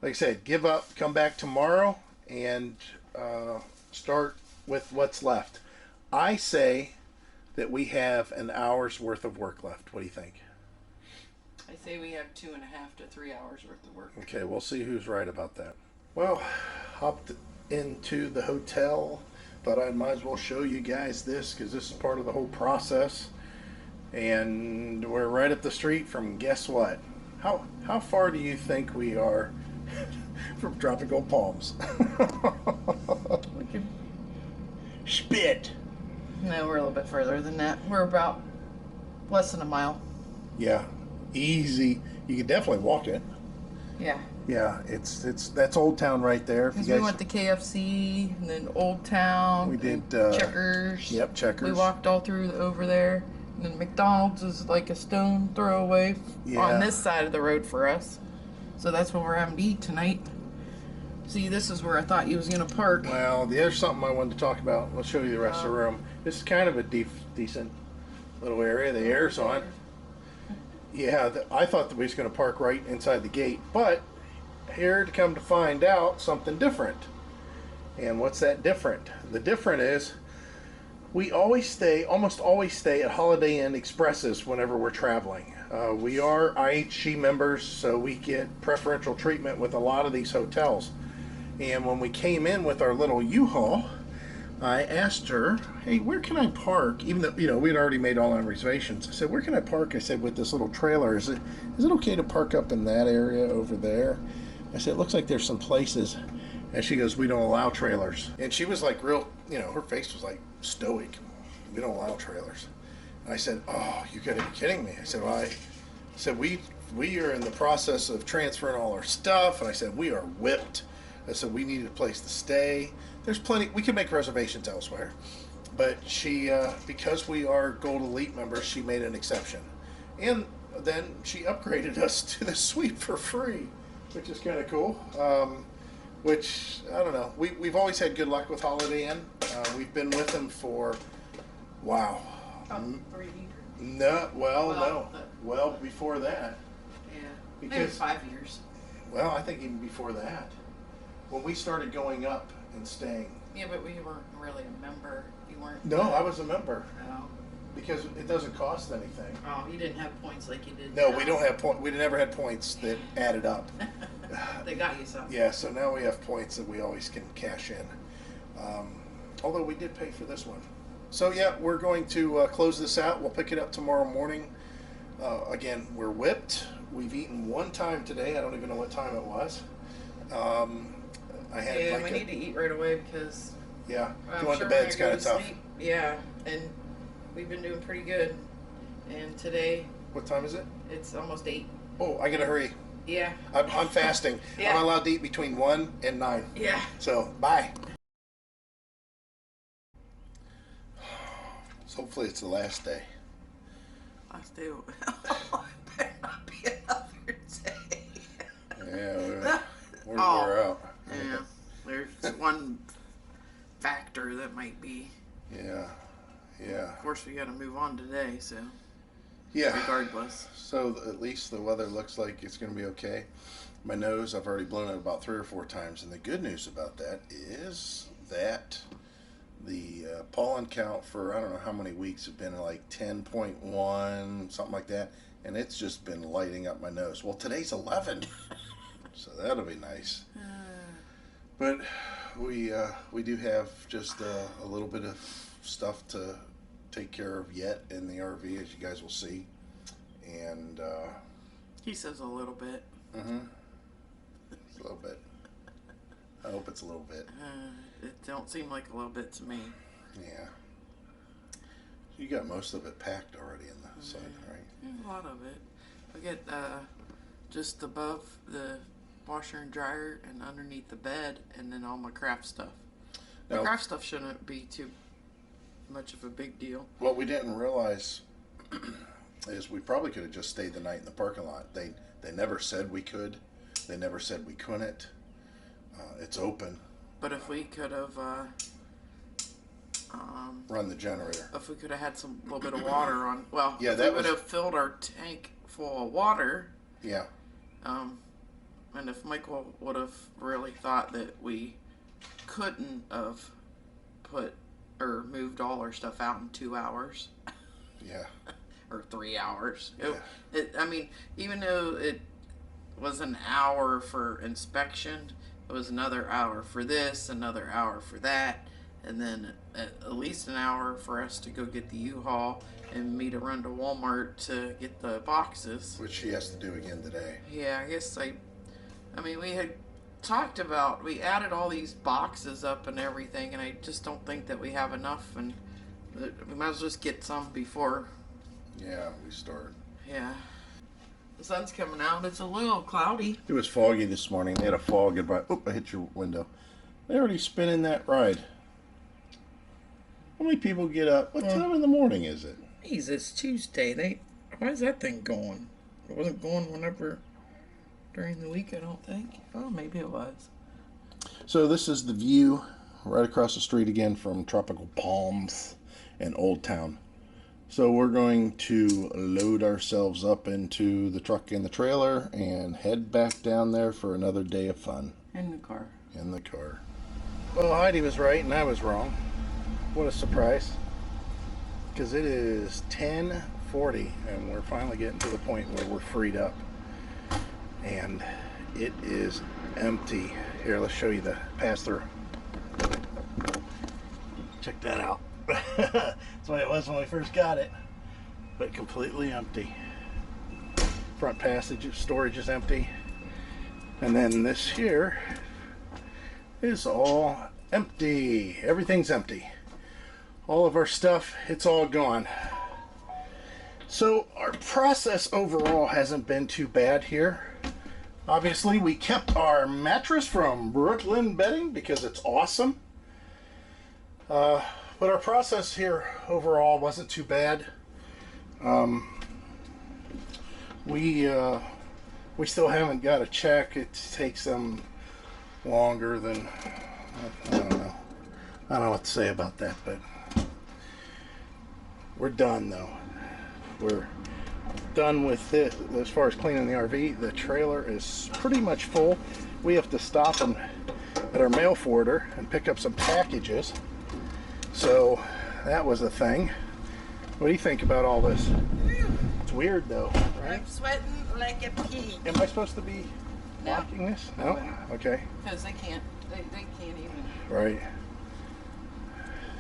like I said, give up, come back tomorrow, and start with what's left. I say that we have an hour's worth of work left. What do you think? I say we have 2.5 to 3 hours worth of work. Okay, we'll see who's right about that. Well, hopped into the hotel. Thought I might as well show you guys this because this is part of the whole process. And we're right up the street from, guess what? How far do you think we are from Tropical Palms? We could, Spit. no, we're a little bit further than that. We're about less than a mile. Yeah, easy. You can definitely walk it. Yeah. Yeah, that's Old Town right there. If you Because guys, we went to KFC and then Old Town. We did, Checkers. Yep, Checkers. We walked all through over there. And then McDonald's is like a stone throw away Yeah. on this side of the road for us. So that's what we're having to eat tonight. See, this is where I thought you was going to park. Well, there's something I wanted to talk about. I'll show you the rest of the room. This is kind of a decent little area. The air's on. Yeah, I thought that we was going to park right inside the gate, but here to come to find out something different. And what's that different? The different is we almost always stay at Holiday Inn Expresses whenever we're traveling. We are IHG members, so we get preferential treatment with a lot of these hotels. And when we came in with our little U-Haul, I asked her, hey, where can I park? Even though, we'd already made all our reservations. I said, where can I park? I said, with this little trailer, is it okay to park up in that area over there? I said, it looks like there's some places. And she goes, we don't allow trailers. And she was like real, her face was like stoic. We don't allow trailers. And I said, oh, you gotta be kidding me. I said, we are in the process of transferring all our stuff. And I said, we are whipped. I said, we needed a place to stay. There's plenty, we can make reservations elsewhere. But she, because we are Gold Elite members, she made an exception. And then she upgraded us to the suite for free, which is kind of cool. Which, I don't know, we've always had good luck with Holiday Inn. We've been with them for, wow. 3 years. No, Well, well, before that. Yeah. Because- Maybe 5 years. Well, I think even before that. When we started going up and staying. Yeah, but we weren't really a member. You weren't. No, I was a member. No. Because it doesn't cost anything. Oh, you didn't have points like you did No, now. we don't have we never had points that added up. They got you something. Yeah, so now we have points that we always can cash in. Although we did pay for this one. So yeah, we're going to close this out. We'll pick it up tomorrow morning. Again, we're whipped. We've eaten one time today. I don't even know what time it was. I had Yeah, like we need to eat right away because yeah, I'm going sure to bed's when I kind go of to tough. sleep, yeah, and we've been doing pretty good. And today What time is it? it's almost 8. Oh, I gotta hurry. Yeah. I'm fasting. Yeah. I'm allowed to eat between 1 and 9. Yeah. So, bye. So hopefully it's the last day. Last day. Better not be another day. Yeah, we're out. Yeah. There's one factor that might be. Yeah, yeah. Of course, we got to move on today, so. Yeah. regardless. So at least the weather looks like it's going to be okay. My nose, I've already blown it about 3 or 4 times, and the good news about that is that the pollen count for I don't know how many weeks have been like 10.1, something like that, and it's just been lighting up my nose. Well, today's 11, so that'll be nice. But we do have just a little bit of stuff to take care of yet in the RV, as you guys will see, and He says a little bit. It's a little bit. I hope it's a little bit. It don't seem like a little bit to me. Yeah. You got most of it packed already in the side, right? Yeah, a lot of it. I get just above the washer and dryer and underneath the bed, and then all my craft stuff. The Now, craft stuff shouldn't be too much of a big deal. what we didn't realize is we probably could have just stayed the night in the parking lot. They never said we could. They never said we couldn't. It's open. But if we could have, Run the generator. if we could have had some little bit of water on, well, Yeah, if that we would was- have filled our tank full of water. Yeah. And if Michael would have really thought that we couldn't have put or moved all our stuff out in 2 hours Yeah. or 3 hours, Yeah. I mean, even though it was an hour for inspection, it was another hour for this, another hour for that, and then at least an hour for us to go get the U-Haul and me to run to Walmart to get the boxes. Which she has to do again today. Yeah, I guess I mean, we had talked about, we added all these boxes up and everything, and I just don't think that we have enough, and we might as well just get some before, Yeah, we start. yeah. The sun's coming out. It's a little cloudy. It was foggy this morning. They had a fog advice. Oop, I hit your window. They already spinning that ride. How many people get up? What time in the morning is it? Geez, it's Tuesday. Why is that thing going? It wasn't going whenever during the week, I don't think. Oh, maybe it was. So this is the view right across the street again from Tropical Palms and Old Town. So we're going to load ourselves up into the truck and the trailer and head back down there for another day of fun. In the car. In the car. Well, Heidi was right and I was wrong. What a surprise. Because it is 10:40 and we're finally getting to the point where we're freed up. And it is empty. Here, let's show you the pass-through. Check that out. That's the way it was when we first got it. But completely empty. Front passage storage is empty. And then this here is all empty. Everything's empty. All of our stuff, it's all gone. So our process overall hasn't been too bad here. Obviously, we kept our mattress from Brooklyn Bedding because it's awesome. But our process here overall wasn't too bad. We still haven't got a check. It takes them longer than, I don't know. I don't know what to say about that, but we're done though. We're done with this as far as cleaning the RV. The trailer is pretty much full. We have to stop at our mail forwarder and pick up some packages. So that was a thing. What do you think about all this? It's weird though, right? I'm sweating like a pig. Am I supposed to be No. blocking this? No? Okay. Because they can't even. Right.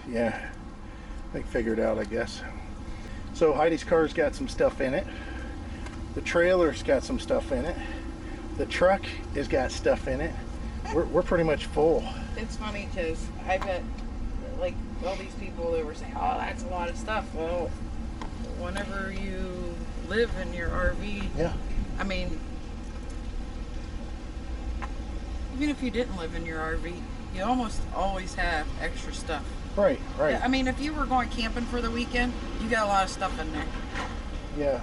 Yeah. They figured out, I guess. So Heidi's car's got some stuff in it. The trailer's got some stuff in it. The truck has got stuff in it. We're pretty much full. It's funny because I bet, like, all these people that were saying, oh, that's a lot of stuff. Well, whenever you live in your RV, Yeah. I mean, even if you didn't live in your RV, you almost always have extra stuff. Right, right. I mean, if you were going camping for the weekend, you got a lot of stuff in there. Yeah.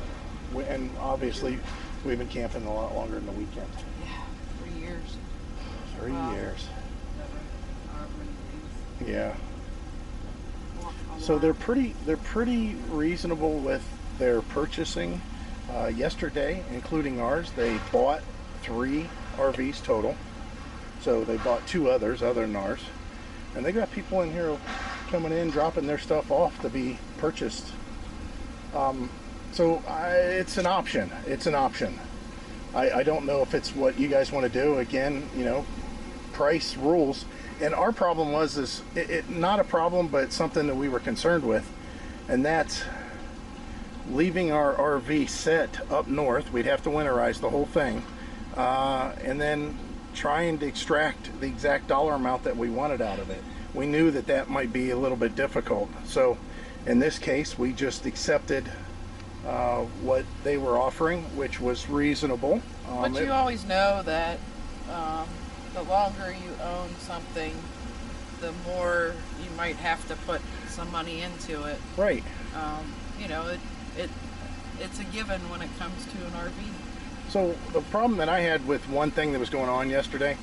And obviously, we've been camping a lot longer than the weekend. Yeah, 3 years. 3 Wow. years. However many days. Yeah. A So lot. they're pretty reasonable with they're purchasing yesterday, including ours. They bought 3 RVs total. So they bought 2 others other than ours. And they got people in here coming in, dropping their stuff off to be purchased. It's an option. It's an option. I don't know if it's what you guys want to do. Again, you know, price rules. And our problem was not a problem, but something that we were concerned with. And that's leaving our RV set up north. We'd have to winterize the whole thing. And then trying to extract the exact dollar amount that we wanted out of it. We knew that that might be a little bit difficult. So in this case, we just accepted what they were offering, which was reasonable. But you always know that the longer you own something, the more you might have to put some money into it. Right. You know, it's a given when it comes to an RV. So the problem that I had with one thing that was going on yesterday,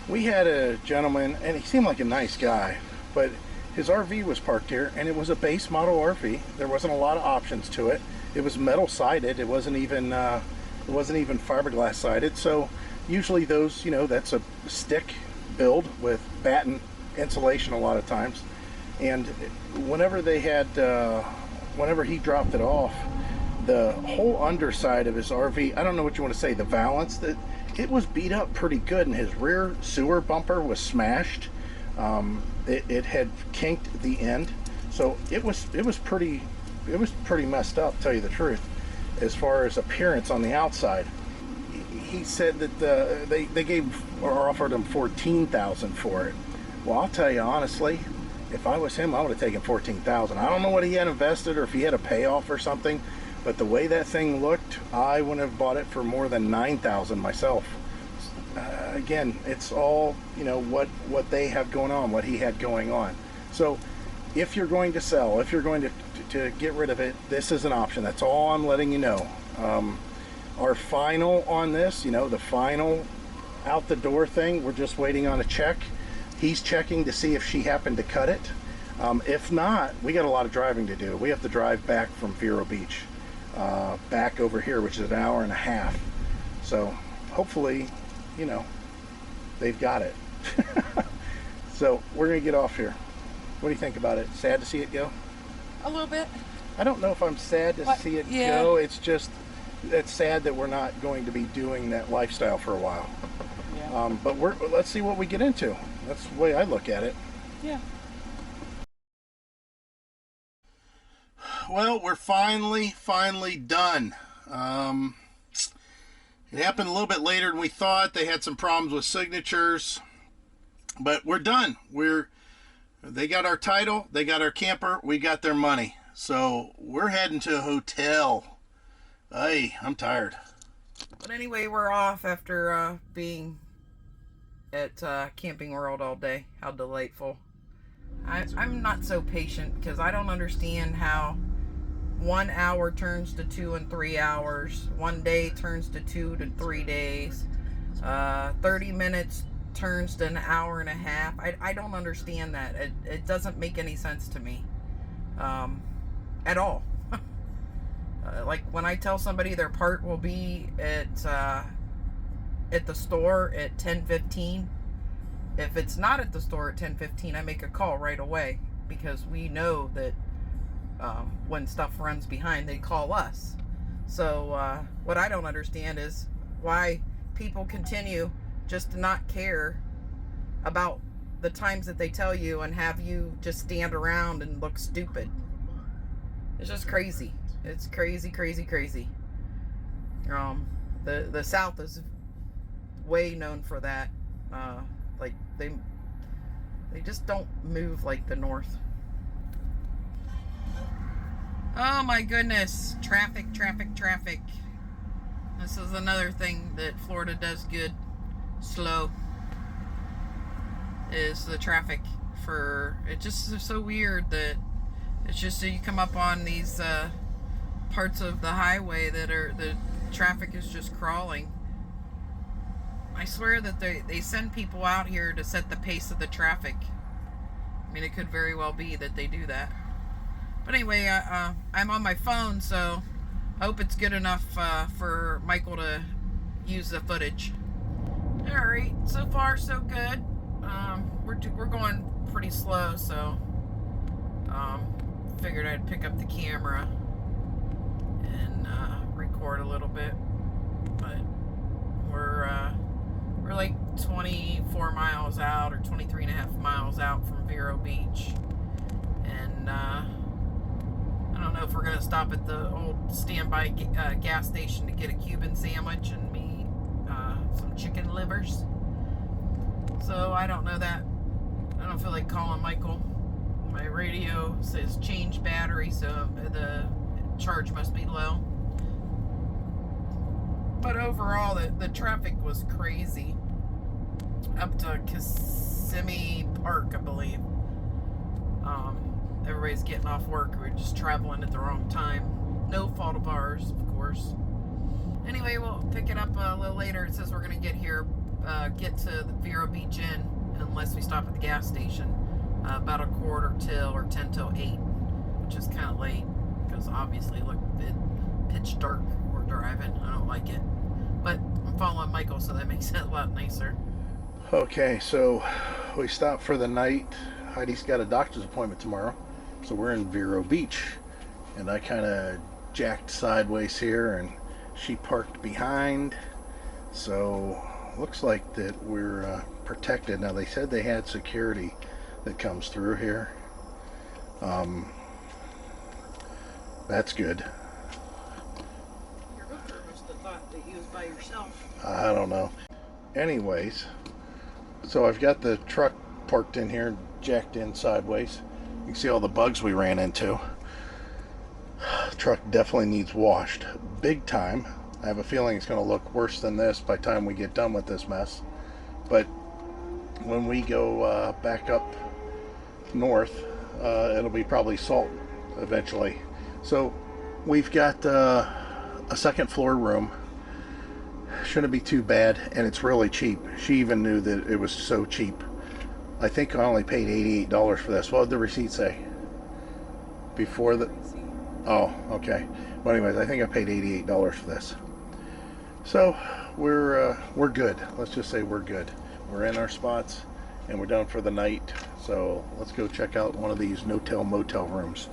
we had a gentleman, and he seemed like a nice guy, but his RV was parked here, and it was a base model RV. There wasn't a lot of options to it. It was metal sided. It wasn't even fiberglass sided. So usually those, you know, that's a stick build with batten insulation a lot of times. And whenever he dropped it off, the whole underside of his RV, I don't know what you want to say, the valance, that it was beat up pretty good, and his rear sewer bumper was smashed. It had kinked the end, so it was pretty messed up, to tell you the truth, as far as appearance on the outside. He said that they gave or offered him $14,000 for it. Well, I'll tell you honestly, if I was him, I would have taken $14,000. I don't know what he had invested or if he had a payoff or something. But the way that thing looked, I wouldn't have bought it for more than $9,000 myself. Again, it's all, you know, what they have going on, what he had going on. So if you're going to sell, if you're going to get rid of it, this is an option. That's all I'm letting you know. Our final on this, you know, the final out the door thing, we're just waiting on a check. He's checking to see if she happened to cut it. If not, we got a lot of driving to do. We have to drive back from Vero Beach back over here, which is an hour and a half. So hopefully, you know, they've got it. So we're gonna get off here. What do you think about it? Sad to see it go? A little bit. I don't know if I'm sad to see it go. It's just, it's sad that we're not going to be doing that lifestyle for a while. Yeah. But let's see what we get into. That's the way I look at it. Yeah. Well, we're finally done. It happened a little bit later than we thought. They had some problems with signatures, but we're done. They got our title, they got our camper, we got their money. So we're heading to a hotel. Hey, I'm tired. But anyway, we're off after being at Camping World all day. How delightful. I'm not so patient because I don't understand how 1 hour turns to 2 and 3 hours. 1 day turns to 2 to 3 days. 30 minutes turns to an hour and a half. I don't understand that. It doesn't make any sense to me at all. Like when I tell somebody their part will be at the store at 10:15, if it's not at the store at 10:15, I make a call right away, because we know that when stuff runs behind, they call us. So what I don't understand is why people continue just to not care about the times that they tell you and have you just stand around and look stupid. It's just crazy. It's crazy. The South is way known for that. Like they just don't move like the North. Oh my goodness, traffic. This is another thing that Florida does good, slow, is the traffic. It just is so weird that it's just so you come up on these parts of the highway that the traffic is just crawling. I swear that they send people out here to set the pace of the traffic. I mean, it could very well be that they do that. But anyway, I'm on my phone, so I hope it's good enough for Michael to use the footage. All right, so far so good. We're going pretty slow, so figured I'd pick up the camera and record a little bit. But we're like 24 miles out, or 23 and a half miles out from Vero Beach, and I don't know if we're gonna stop at the old standby gas station to get a Cuban sandwich and some chicken livers. So I don't know that. I don't feel like calling Michael. My radio says change battery, so the charge must be low. But overall, the traffic was crazy up to Kissimmee Park, I believe. Everybody's getting off work. We're just traveling at the wrong time. No fault of ours, of course. Anyway, we'll pick it up a little later. It says we're going to get to the Vero Beach Inn, unless we stop at the gas station, about 7:45 or 10 till 8, which is kind of late, because obviously, look, it's pitch dark. We're driving. I don't like it. But I'm following Michael, so that makes it a lot nicer. Okay, so we stopped for the night. Heidi's got a doctor's appointment tomorrow, so we're in Vero Beach, and I kind of jacked sideways here, and she parked behind, so looks like that we're protected. Now, they said they had security that comes through here. That's good. Your hooker must have thought that you was by yourself. I don't know. Anyways, so I've got the truck parked in here, jacked in sideways. You can see all the bugs we ran into. The truck definitely needs washed big time. I have a feeling it's going to look worse than this by the time we get done with this mess. But when we go back up north, it'll be probably salt eventually. So we've got a second floor room. Shouldn't be too bad, and it's really cheap. She even knew that it was so cheap. I think I only paid $88 for this. What did the receipt say? Before the... Oh, okay. Well, anyways, I think I paid $88 for this. So we're good. Let's just say we're good. We're in our spots, and we're done for the night. So let's go check out one of these no-tell motel rooms.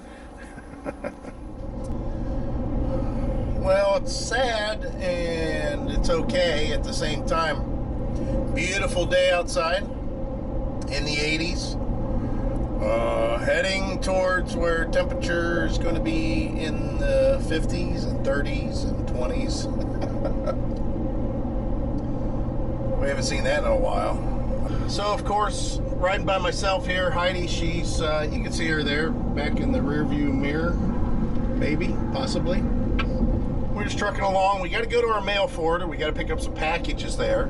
Well, it's sad and it's okay at the same time. Beautiful day outside in the 80s. Heading towards where temperature is going to be in the 50s and 30s and 20s. We haven't seen that in a while. So, of course, riding by myself here. Heidi, she's, you can see her there back in the rear view mirror. Maybe, possibly. We're just trucking along. We got to go to our mail forwarder. We got to pick up some packages there.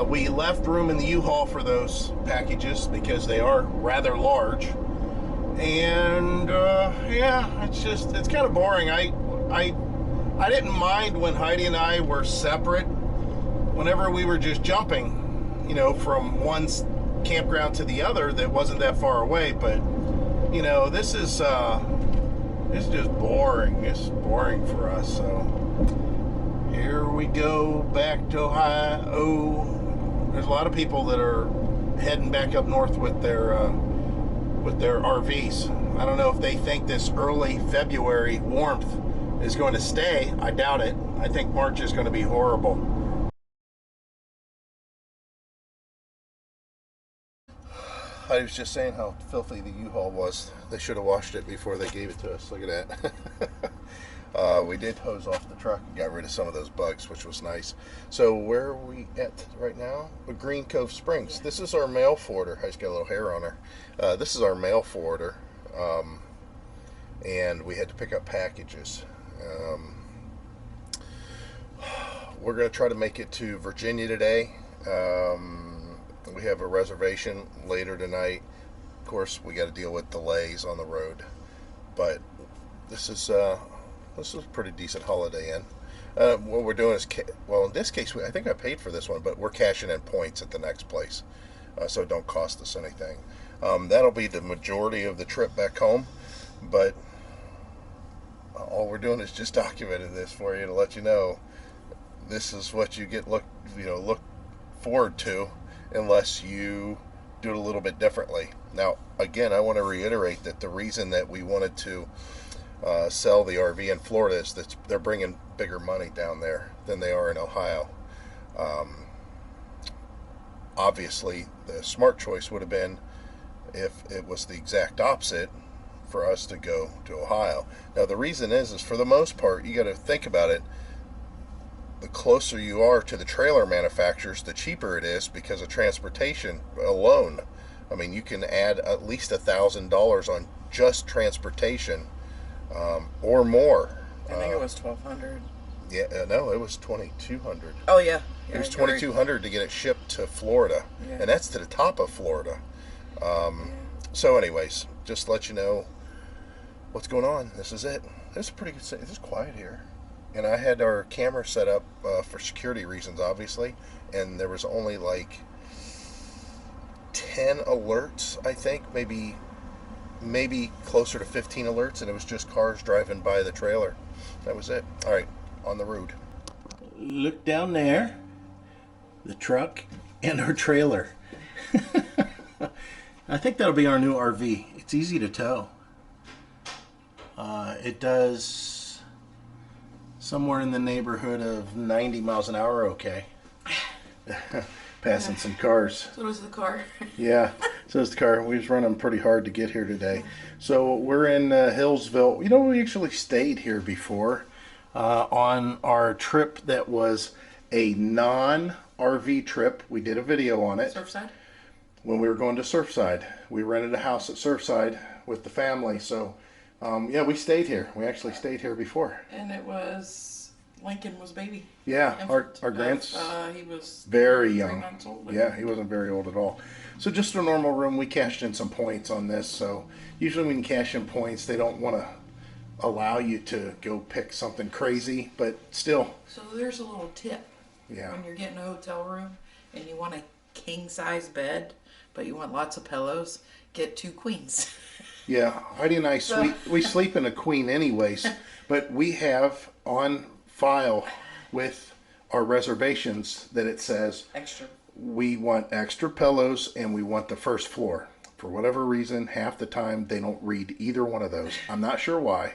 We left room in the U-Haul for those packages because they are rather large. And yeah, it's kind of boring. I didn't mind when Heidi and I were separate. Whenever we were just jumping, you know, from one campground to the other that wasn't that far away. But you know, this is just boring. It's boring for us. So here we go back to Ohio. There's a lot of people that are heading back up north with their RVs. I don't know if they think this early February warmth is going to stay. I doubt it. I think March is going to be horrible. I was just saying how filthy the U-Haul was. They should have washed it before they gave it to us. Look at that. We did hose off the truck and got rid of some of those bugs, which was nice. So where are we at right now? Green Cove Springs. This is our mail forwarder. She's got a little hair on her. This is our mail forwarder. And we had to pick up packages. We're going to try to make it to Virginia today. We have a reservation later tonight. Of course, we got to deal with delays on the road, but this is a pretty decent Holiday Inn. What we're doing is, well, in this case, I think I paid for this one, but we're cashing in points at the next place, so it don't cost us anything. That'll be the majority of the trip back home. but all we're doing is just documenting this for you to let you know this is what you look forward to, unless you do it a little bit differently. Now, again, I want to reiterate that the reason that we wanted to sell the RV in Florida is that they're bringing bigger money down there than they are in Ohio. Obviously, the smart choice would have been if it was the exact opposite, for us to go to Ohio. Now, the reason is for the most part, you got to think about it. The closer you are to the trailer manufacturers, the cheaper it is because of transportation alone. I mean, you can add at least $1,000 on just transportation, or more. I think it was 1,200. Yeah, no, it was 2,200. Oh yeah, It was 2,200 to get it shipped to Florida, Yeah. and that's to the top of Florida. So, anyways, just to let you know what's going on. This is it. It's pretty good. It's quiet here, and I had our camera set up for security reasons, obviously, and there was only like 10 alerts, I think, maybe closer to 15 alerts, and it was just cars driving by the trailer. That was it. All right, on the road. Look down there. The truck and our trailer. I think that'll be our new RV. It's easy to tow. It does somewhere in the neighborhood of 90 miles an hour, okay. Passing some cars. So was the car. Yeah, so is the car. We was running pretty hard to get here today. So we're in Hillsville. You know, we actually stayed here before on our trip that was a non-RV trip. We did a video on it. Surfside? When we were going to Surfside. We rented a house at Surfside with the family. So, yeah, we stayed here. We actually stayed here before. And it was, Lincoln was baby. Yeah, Infant. our grandson. He was Very 3 young. months old. Yeah, he wasn't very old at all. So just a normal room. We cashed in some points on this. So usually when you cash in points, they don't want to allow you to go pick something crazy, but still. So there's a little tip. Yeah. When you're getting a hotel room and you want a king size bed, but you want lots of pillows, get 2 queens. Yeah, Heidi and I we sleep in a queen anyways, but we have on file with our reservations that it says Extra. we want extra pillows and we want the first floor. For whatever reason, half the time they don't read either one of those. I'm not sure why,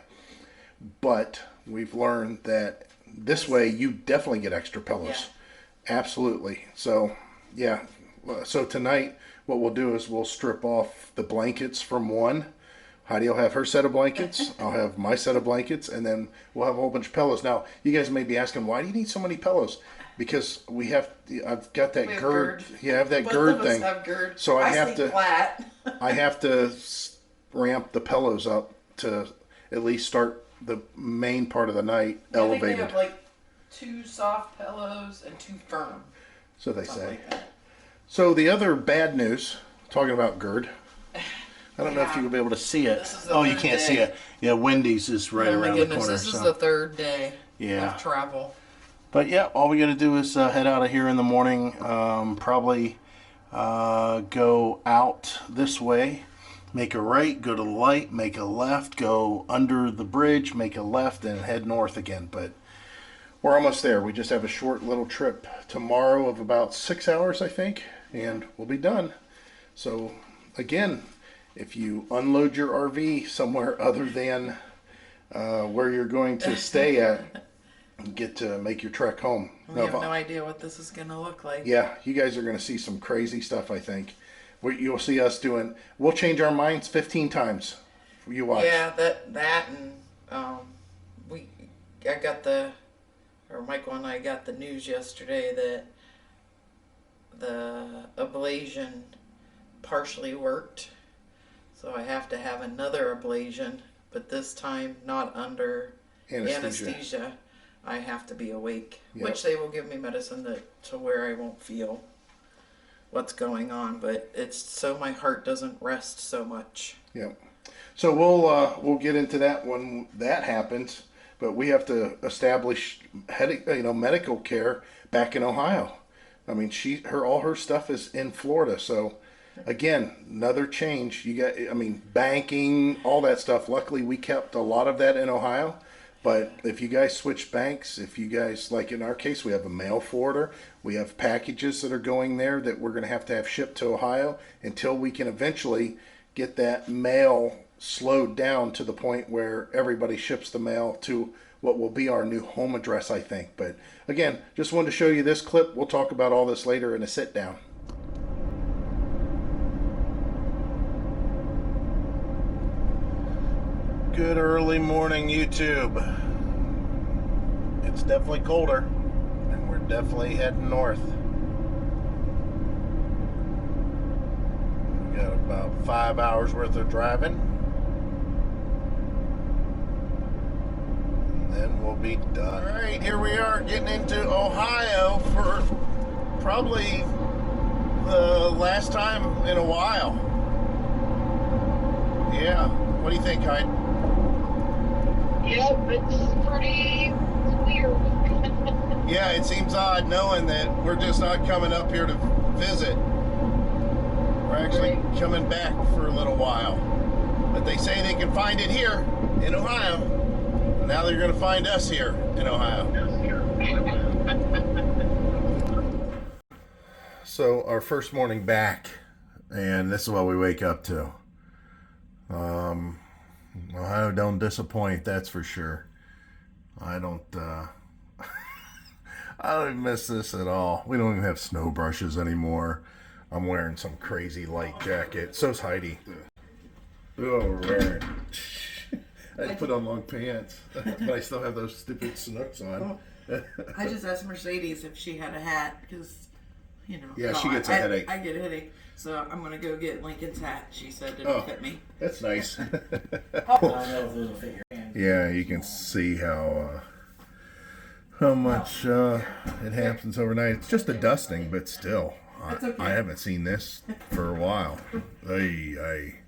but we've learned that this way you definitely get extra pillows. Yeah. Absolutely. So, yeah. So tonight what we'll do is we'll strip off the blankets from one. Heidi will have her set of blankets. I'll have my set of blankets, and then we'll have a whole bunch of pillows. Now, you guys may be asking, why do you need so many pillows? Because I've got that gird. Yeah, I have that Both gird of us thing. have gird. So I have sleep to flat. I have to ramp the pillows up to at least start the main part of the night I think elevated. we have like 2 soft pillows and 2 firm. So they Something say. like that. So the other bad news, talking about gird. I don't know if Yeah. you'll be able to see it. This is the Oh, you third can't day. see it. Yeah, Wendy's is right Oh my around goodness, the corner. this is the 3rd day Yeah. of travel. But yeah, all we got to do is head out of here in the morning. Probably go out this way, make a right, go to the light, make a left, go under the bridge, make a left, and head north again. But we're almost there. We just have a short little trip tomorrow of about 6 hours, I think, and we'll be done. So again, if you unload your RV somewhere other than where you're going to stay at, you get to make your trek home. We have no idea what this is going to look like. Yeah, you guys are going to see some crazy stuff, I think. You'll see us doing, we'll change our minds 15 times. You watch. Yeah, that and Michael and I got the news yesterday that the ablation partially worked. So I have to have another ablation, but this time not under anesthesia. I have to be awake, Yep. which they will give me medicine to where I won't feel what's going on, but it's so my heart doesn't rest so much. Yep. So we'll get into that when that happens, but we have to establish medical care back in Ohio. I mean, all her stuff is in Florida, so again, another change. You got, I mean, banking, all that stuff. Luckily, we kept a lot of that in Ohio. But if you guys switch banks, if you guys, like in our case, we have a mail forwarder. We have packages that are going there that we're going to have shipped to Ohio until we can eventually get that mail slowed down to the point where everybody ships the mail to what will be our new home address, I think. But again, just wanted to show you this clip. We'll talk about all this later in a sit down. Good early morning, YouTube. It's definitely colder, and we're definitely heading north. We got about 5 hours worth of driving, and then we'll be done. All right, here we are getting into Ohio for probably the last time in a while. Yeah, what do you think, Heidi? Yep, it's pretty weird. Yeah, it seems odd knowing that we're just not coming up here to visit. We're actually coming back for a little while. But they say they can find it here in Ohio. Now they're going to find us here in Ohio. So our first morning back, and this is what we wake up to. Ohio don't disappoint, that's for sure. I don't even miss this at all. We don't even have snow brushes anymore. I'm wearing some crazy light jacket. So's Heidi. Oh, we're wearing. I put on long pants, but I still have those stupid Snooks on. I just asked Mercedes if she had a hat because, you know. Yeah, she gets a headache. I get a headache, so I'm gonna go get Lincoln's hat. She said it didn't fit me. That's nice. Oh. Yeah, you can see how much it happens overnight. It's just a dusting, but still, That's okay. I haven't seen this for a while. Ay.